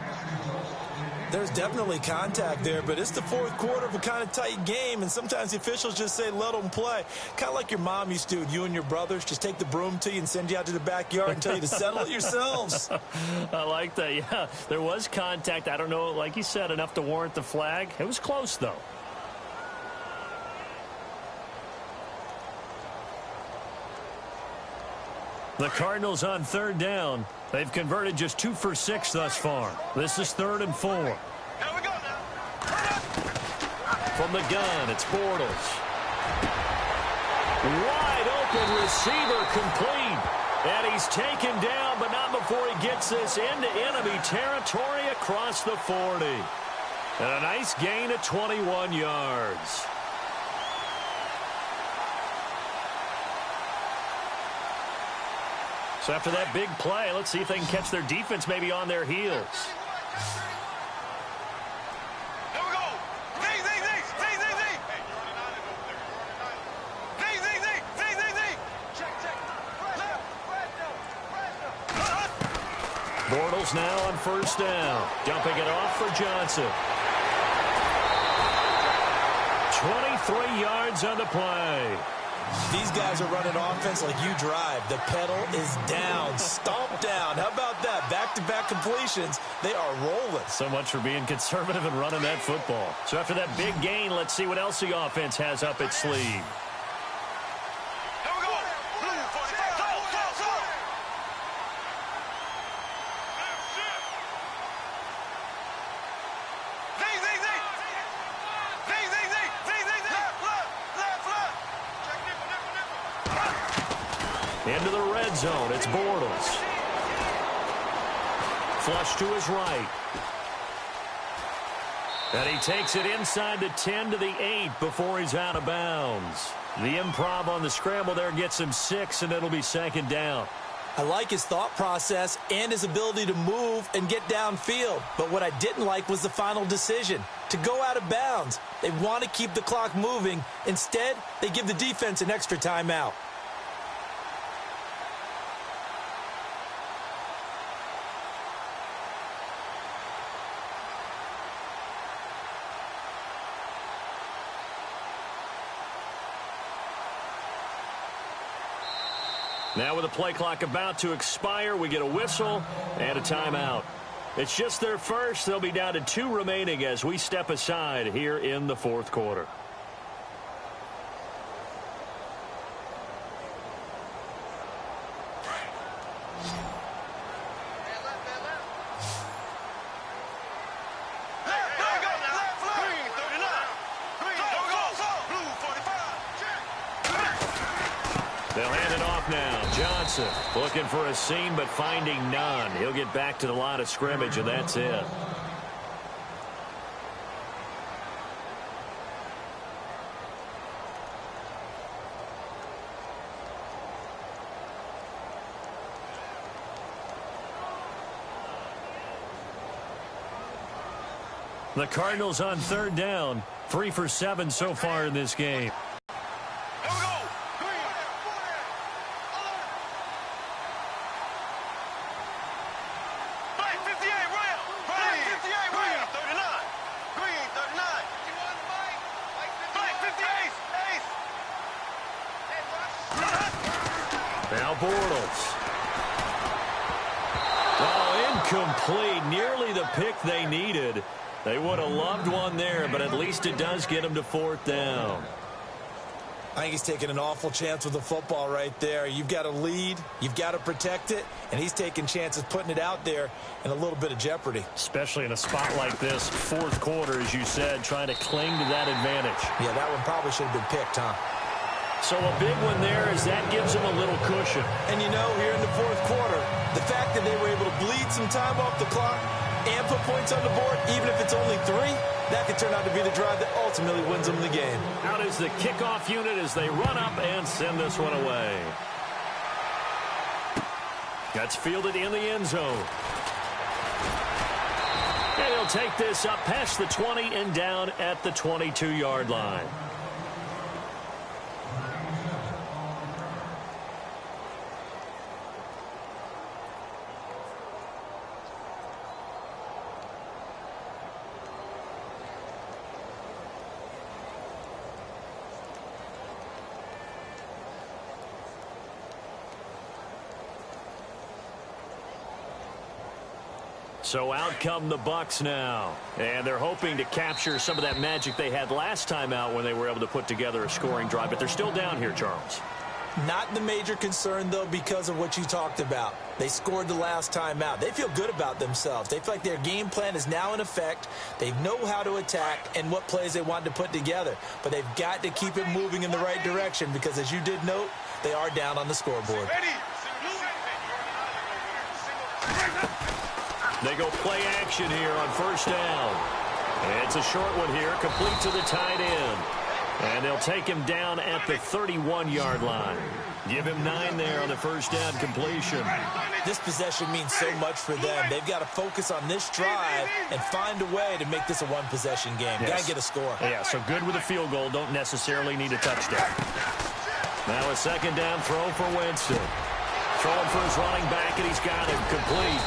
There's definitely contact there, but it's the 4th quarter of a kind of tight game, and sometimes the officials just say, let them play. Kind of like your mom used to, you and your brothers, just take the broom to you and send you out to the backyard and tell you to settle it yourselves. I like that, yeah. There was contact. I don't know, like you said, enough to warrant the flag. It was close, though. The Cardinals on 3rd down. They've converted just 2 for 6 thus far. This is 3rd and 4. Here we go now. From the gun, it's Bortles. Wide open receiver complete. And he's taken down, but not before he gets this into enemy territory across the 40. And a nice gain of 21 yards. So after that big play, let's see if they can catch their defense maybe on their heels. Here we go. Bortles now on 1st down. Dumping it off for Johnson. 23 yards on the play. These guys are running offense like you drive. The pedal is down, stomped down. How about that? Back-to-back completions. They are rolling. So much for being conservative and running that football. So after that big gain, let's see what else the offense has up its sleeve. Here we go. Into the red zone, it's Bortles. Flush to his right. And he takes it inside the 10 to the 8 before he's out of bounds. The improv on the scramble there gets him 6, and it'll be second down. I like his thought process and his ability to move and get downfield. But what I didn't like was the final decision, to go out of bounds. They want to keep the clock moving. Instead, they give the defense an extra timeout. Now with the play clock about to expire, we get a whistle and a timeout. It's just their first. They'll be down to 2 remaining as we step aside here in the fourth quarter. They'll hand it off now. Johnson looking for a seam, but finding none. He'll get back to the line of scrimmage, and that's it. The Cardinals on third down, 3 for 7 so far in this game. Now Bortles. Oh, incomplete. Nearly the pick they needed. They would have loved one there, but at least it does get them to fourth down. I think he's taking an awful chance with the football right there. You've got to lead, you've got to protect it, and he's taking chances putting it out there in a little bit of jeopardy. Especially in a spot like this, fourth quarter, as you said, trying to cling to that advantage. Yeah, that one probably should have been picked, huh? So a big one there as that gives them a little cushion. And you know, here in the fourth quarter, the fact that they were able to bleed some time off the clock and put points on the board, even if it's only 3, that could turn out to be the drive that ultimately wins them the game. Out is the kickoff unit as they run up and send this one away. That's fielded in the end zone. And he'll take this up past the 20 and down at the 22-yard line. So out come the Bucs now. And they're hoping to capture some of that magic they had last time out when they were able to put together a scoring drive. But they're still down here, Charles. Not the major concern, though, because of what you talked about. They scored the last time out. They feel good about themselves. They feel like their game plan is now in effect. They know how to attack and what plays they want to put together. But they've got to keep it moving in the right direction because, as you did note, they are down on the scoreboard. They go play action here on first down. And it's a short one here, complete to the tight end. And they'll take him down at the 31-yard line. Give him 9 there on the first down completion. This possession means so much for them. They've got to focus on this drive and find a way to make this a one-possession game. Yes. Got to get a score. Yeah, so good with a field goal. Don't necessarily need a touchdown. Now a second down throw for Winston. Throwing for his running back, and he's got him complete.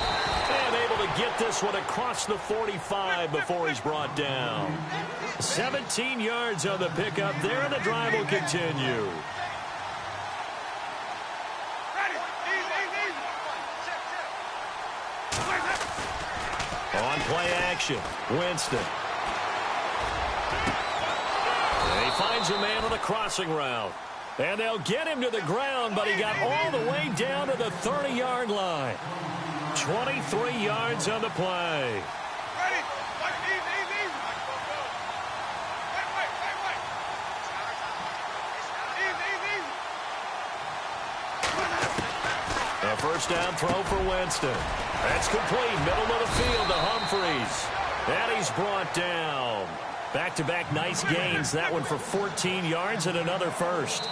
And able to get this one across the 45 before he's brought down. 17 yards on the pickup there, and the drive will continue. On play action, Winston. And he finds a man on a crossing route. And they'll get him to the ground, but he got all the way down to the 30-yard line. 23 yards on the play. A first down throw for Winston. That's complete. Middle of the field to Humphries. And he's brought down. Back-to-back nice gains. That one for 14 yards and another first.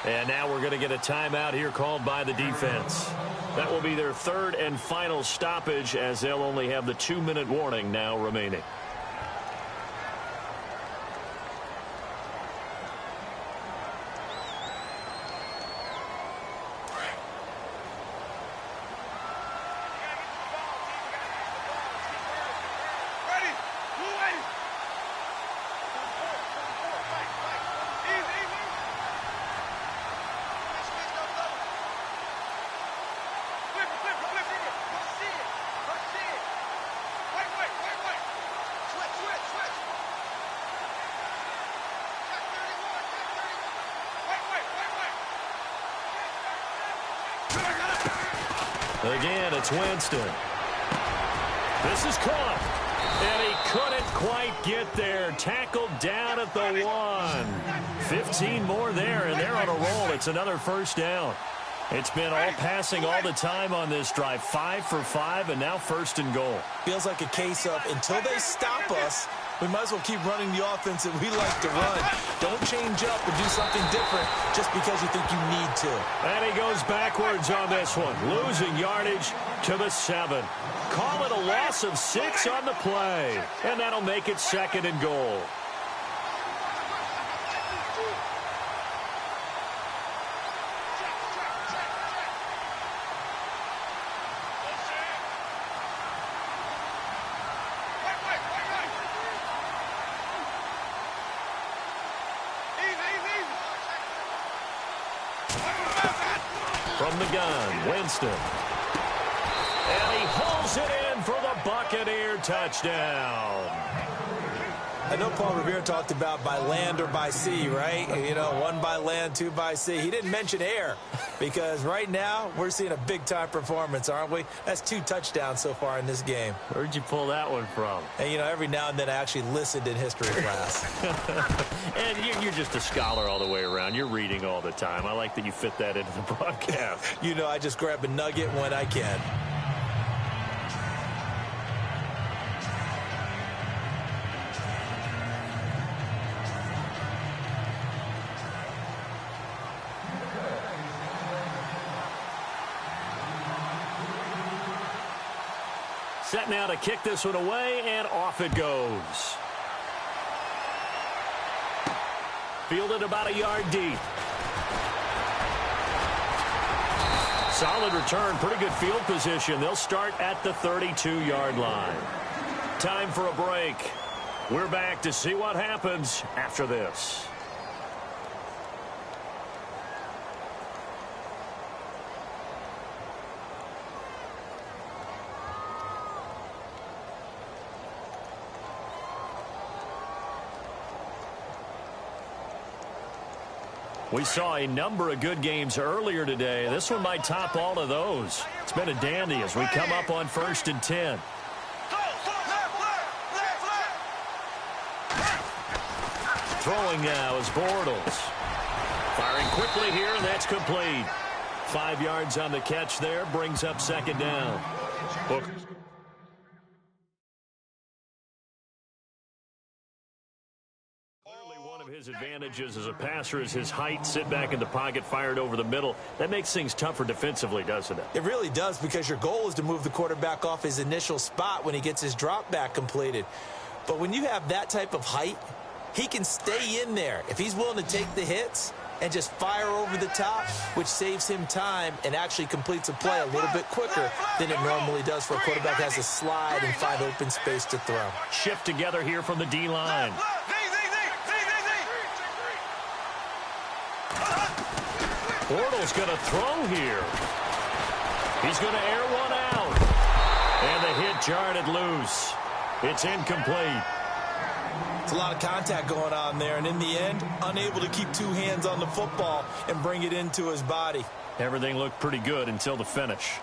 And now we're going to get a timeout here called by the defense. That will be their third and final stoppage, as they'll only have the 2-minute warning now remaining. Again, it's Winston. This is caught. And he couldn't quite get there. Tackled down at the 1. 15 more there, and they're on a roll. It's another first down. It's been all passing all the time on this drive. 5 for 5, and now first and goal. Feels like a case of until they stop us, we might as well keep running the offense that we like to run. Don't change up and do something different just because you think you need to. And he goes backwards on this one, losing yardage to the 7. Call it a loss of 6 on the play, and that'll make it second and goal. From the gun, Winston. And he hauls it in for the Buccaneer touchdown. I know Paul Revere talked about by land or by sea, right? You know, 1 by land, 2 by sea. He didn't mention air because right now we're seeing a big-time performance, aren't we? That's 2 touchdowns so far in this game. Where'd you pull that one from? And, you know, every now and then I actually listened in history class. And you're just a scholar all the way around. You're reading all the time. I like that you fit that into the broadcast. You know, I just grab a nugget when I can. Set now to kick this one away, and off it goes. Fielded about a yard deep. Solid return, pretty good field position. They'll start at the 32-yard line. Time for a break. We're back to see what happens after this. We saw a number of good games earlier today. This one might top all of those. It's been a dandy as we come up on 1st and 10. Throwing now is Bortles. Firing quickly here, and that's complete. 5 yards on the catch there, brings up second down. Booker. His advantages as a passer is his height, sit back in the pocket, fired over the middle. That makes things tougher defensively, doesn't it? It really does, because your goal is to move the quarterback off his initial spot when he gets his drop back completed. But when you have that type of height, he can stay in there if he's willing to take the hits and just fire over the top, which saves him time and actually completes a play a little bit quicker than it normally does for a quarterback who has to slide and find open space to throw. Shift together here from the D-line. Bortles going to throw here. He's going to air one out. And the hit jarred it loose. It's incomplete. It's a lot of contact going on there, and in the end, unable to keep 2 hands on the football and bring it into his body. Everything looked pretty good until the finish.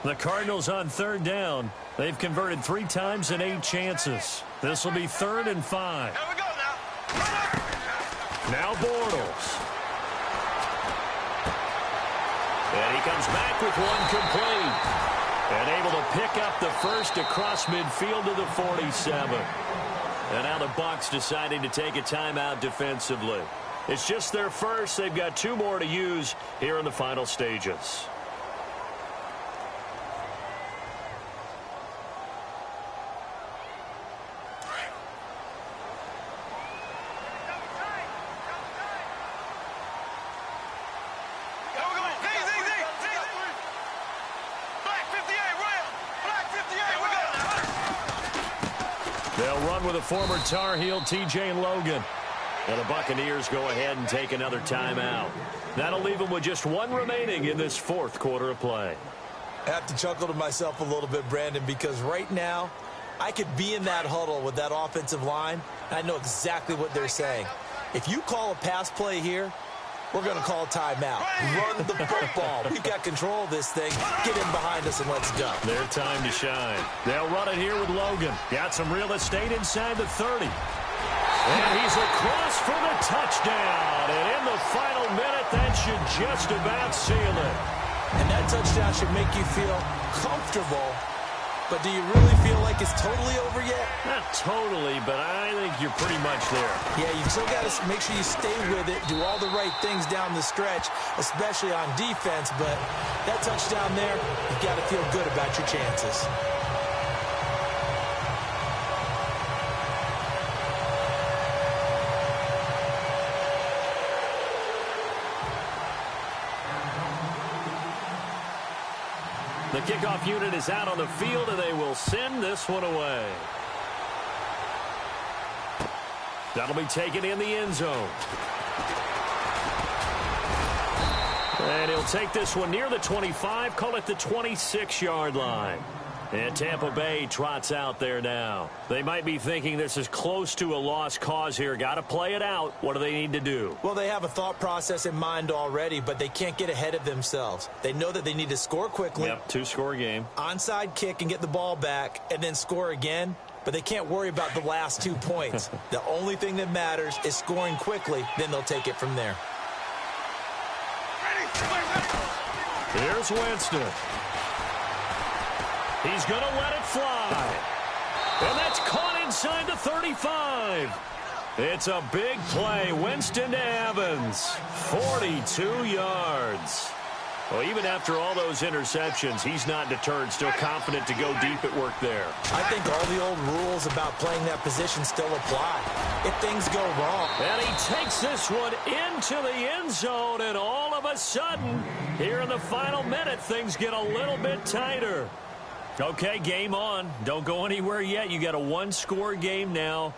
The Cardinals on third down. They've converted 3 times in 8 chances. This will be 3rd and 5. Here we go now. Now Bortles. And he comes back with one complete. And able to pick up the first across midfield to the 47. And now the Bucs deciding to take a timeout defensively. It's just their first. They've got 2 more to use here in the final stages. They'll run with a former Tar Heel, T.J. Logan. And the Buccaneers go ahead and take another timeout. That'll leave them with just 1 remaining in this 4th quarter of play. I have to chuckle to myself a little bit, Brandon, because right now I could be in that huddle with that offensive line, and I know exactly what they're saying. If you call a pass play here, we're going to call a timeout. Run the football. We've got control of this thing. Get in behind us and let's go. Their time to shine. They'll run it here with Logan. Got some real estate inside the 30. And he's across for the touchdown. And in the final minute, that should just about seal it. And that touchdown should make you feel comfortable. But do you really feel like it's totally over yet? Not totally, but I think you're pretty much there. Yeah, you still got to make sure you stay with it, do all the right things down the stretch, especially on defense. But that touchdown there, you've got to feel good about your chances. The kickoff unit is out on the field, and they will send this one away. That'll be taken in the end zone. And he'll take this one near the 25, call it the 26-yard line. And Tampa Bay trots out there now. They might be thinking this is close to a lost cause here. Got to play it out. What do they need to do? Well, they have a thought process in mind already, but they can't get ahead of themselves. They know that they need to score quickly. Yep, 2-score game. Onside kick and get the ball back and then score again. But they can't worry about the last 2 points. The only thing that matters is scoring quickly. Then they'll take it from there. Here's Winston. He's going to let it fly. And that's caught inside the 35. It's a big play. Winston to Evans. 42 yards. Well, even after all those interceptions, he's not deterred, still confident to go deep at work there. I think all the old rules about playing that position still apply. If things go wrong. And he takes this one into the end zone, and all of a sudden, here in the final minute, things get a little bit tighter. Okay, game on. Don't go anywhere yet. You got a 1-score game now.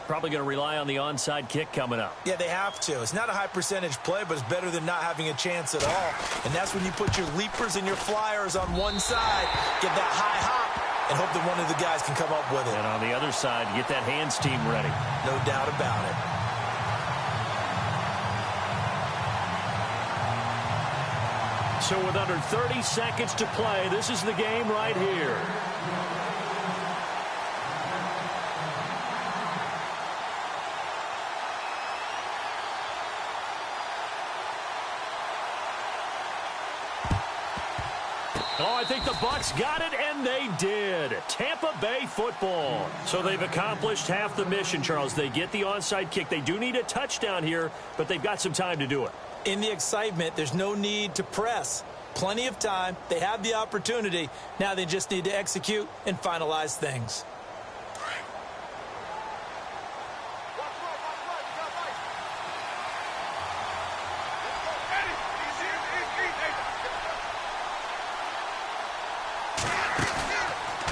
Probably going to rely on the onside kick coming up. Yeah, they have to. It's not a high percentage play, but it's better than not having a chance at all. And that's when you put your leapers and your flyers on one side, get that high hop, and hope that one of the guys can come up with it. And on the other side, get that hands team ready. No doubt about it. So with under 30 seconds to play, this is the game right here. Oh, I think the Bucs got it, and they did. Tampa Bay football. So they've accomplished half the mission, Charles. They get the onside kick. They do need a touchdown here, but they've got some time to do it. In the excitement, there's no need to press. Plenty of time. They have the opportunity. Now they just need to execute and finalize things.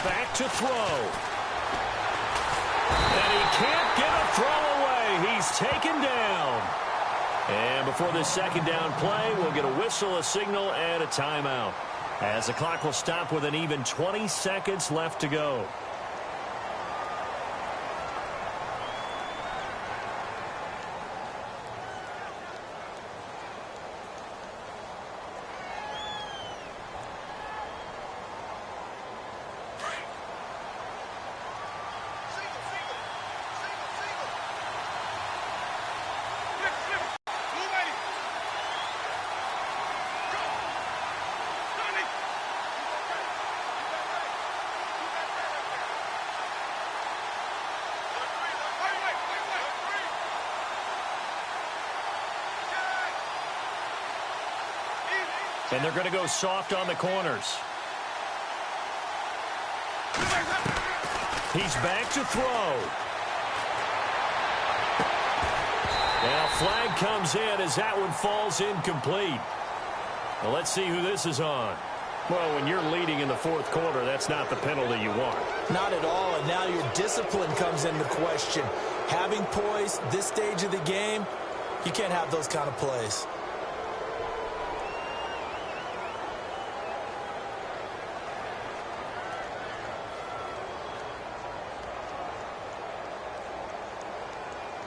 Back to throw. And he can't get a throw away. He's taken down. And before this second down play, we'll get a whistle, a signal, and a timeout, as the clock will stop with an even 20 seconds left to go. And they're going to go soft on the corners. He's back to throw. Now flag comes in as that one falls incomplete. Well, let's see who this is on. Well, when you're leading in the fourth quarter, that's not the penalty you want. Not at all, and now your discipline comes into question. Having poise this stage of the game, you can't have those kind of plays.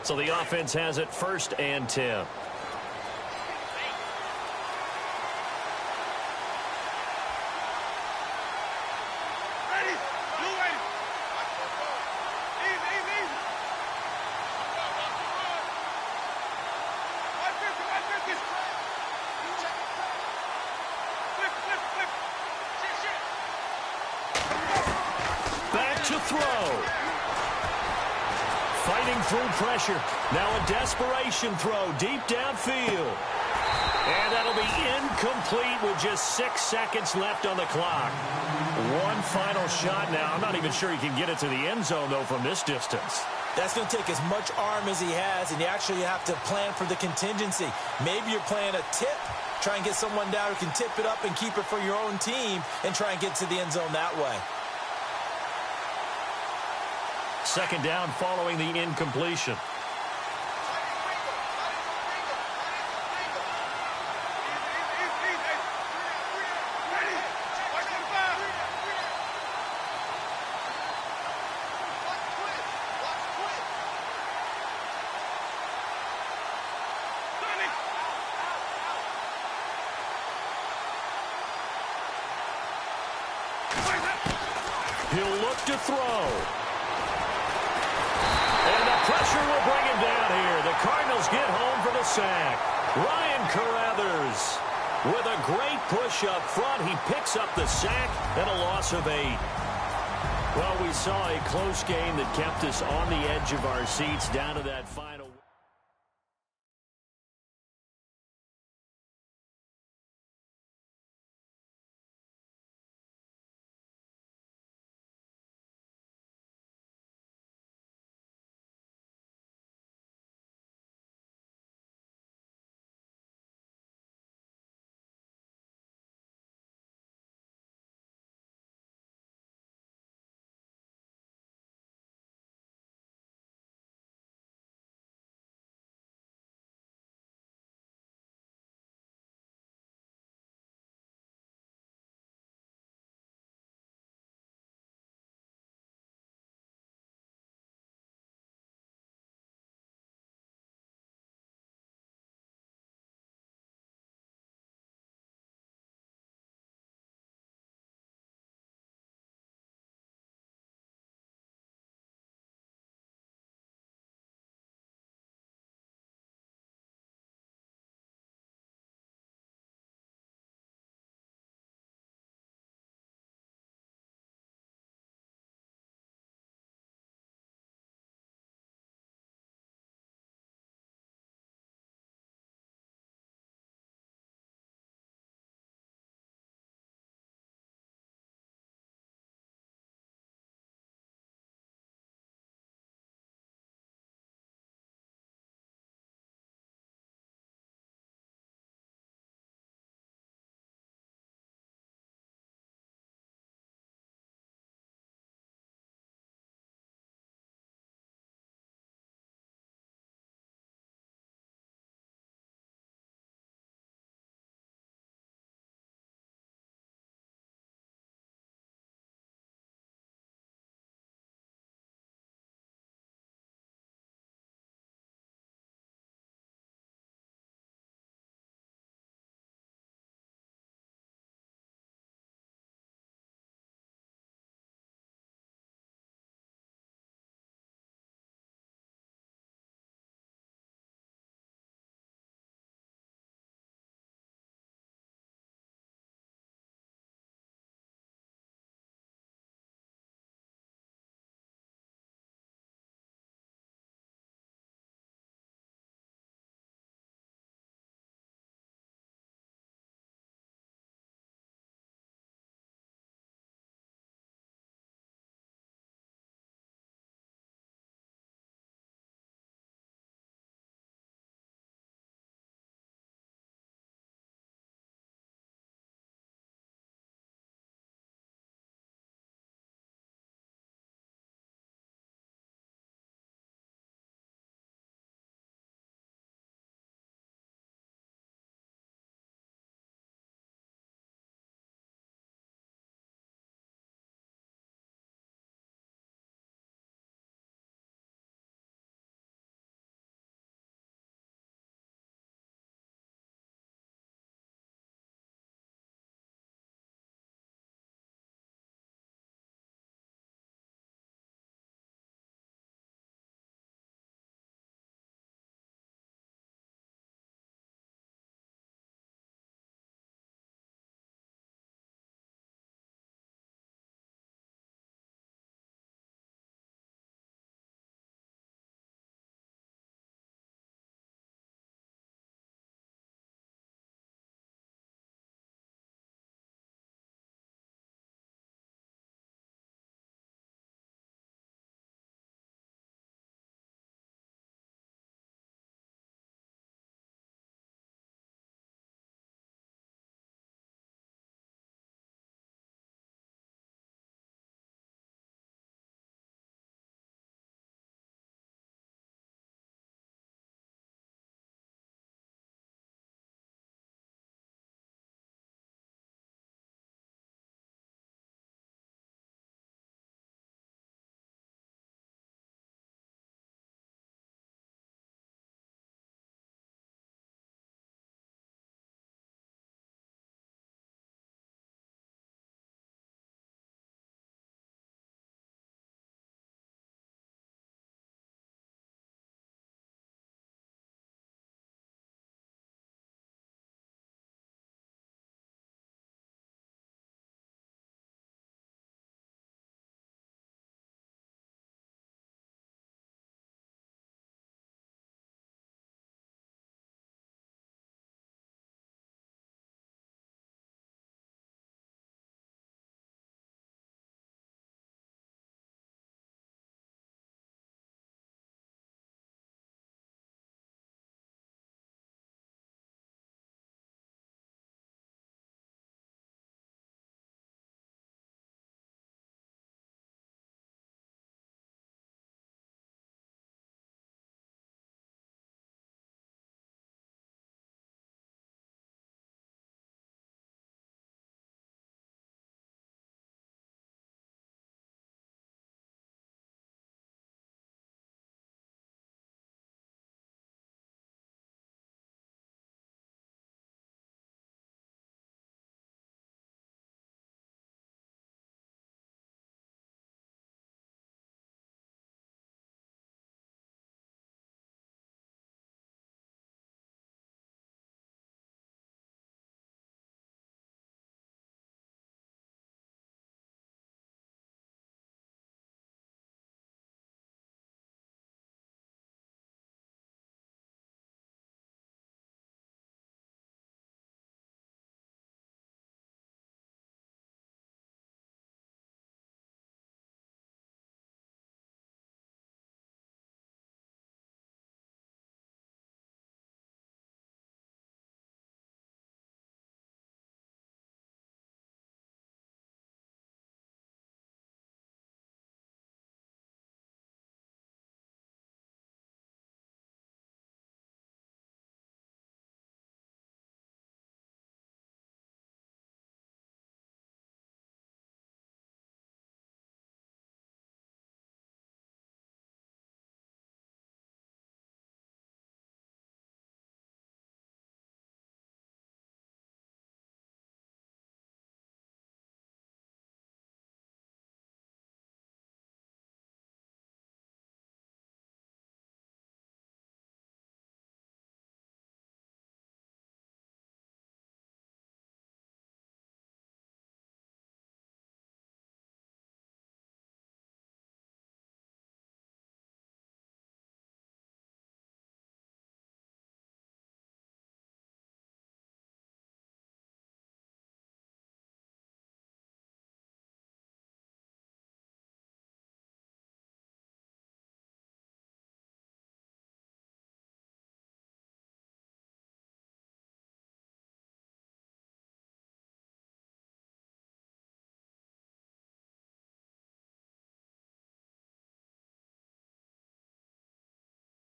So the offense has it 1st and 10. Back to throw. Fighting through pressure. Now a desperation throw deep downfield. And that'll be incomplete with just 6 seconds left on the clock. One final shot now. I'm not even sure he can get it to the end zone, though, from this distance. That's going to take as much arm as he has, and you actually have to plan for the contingency. Maybe you're playing a tip. Try and get someone down who can tip it up and keep it for your own team and try and get to the end zone that way. 2nd down following the incompletion. He'll look to throw. And the pressure will bring him down here. The Cardinals get home for the sack. Ryan Carruthers with a great push up front. He picks up the sack and a loss of 8. Well, we saw a close game that kept us on the edge of our seats down to that final.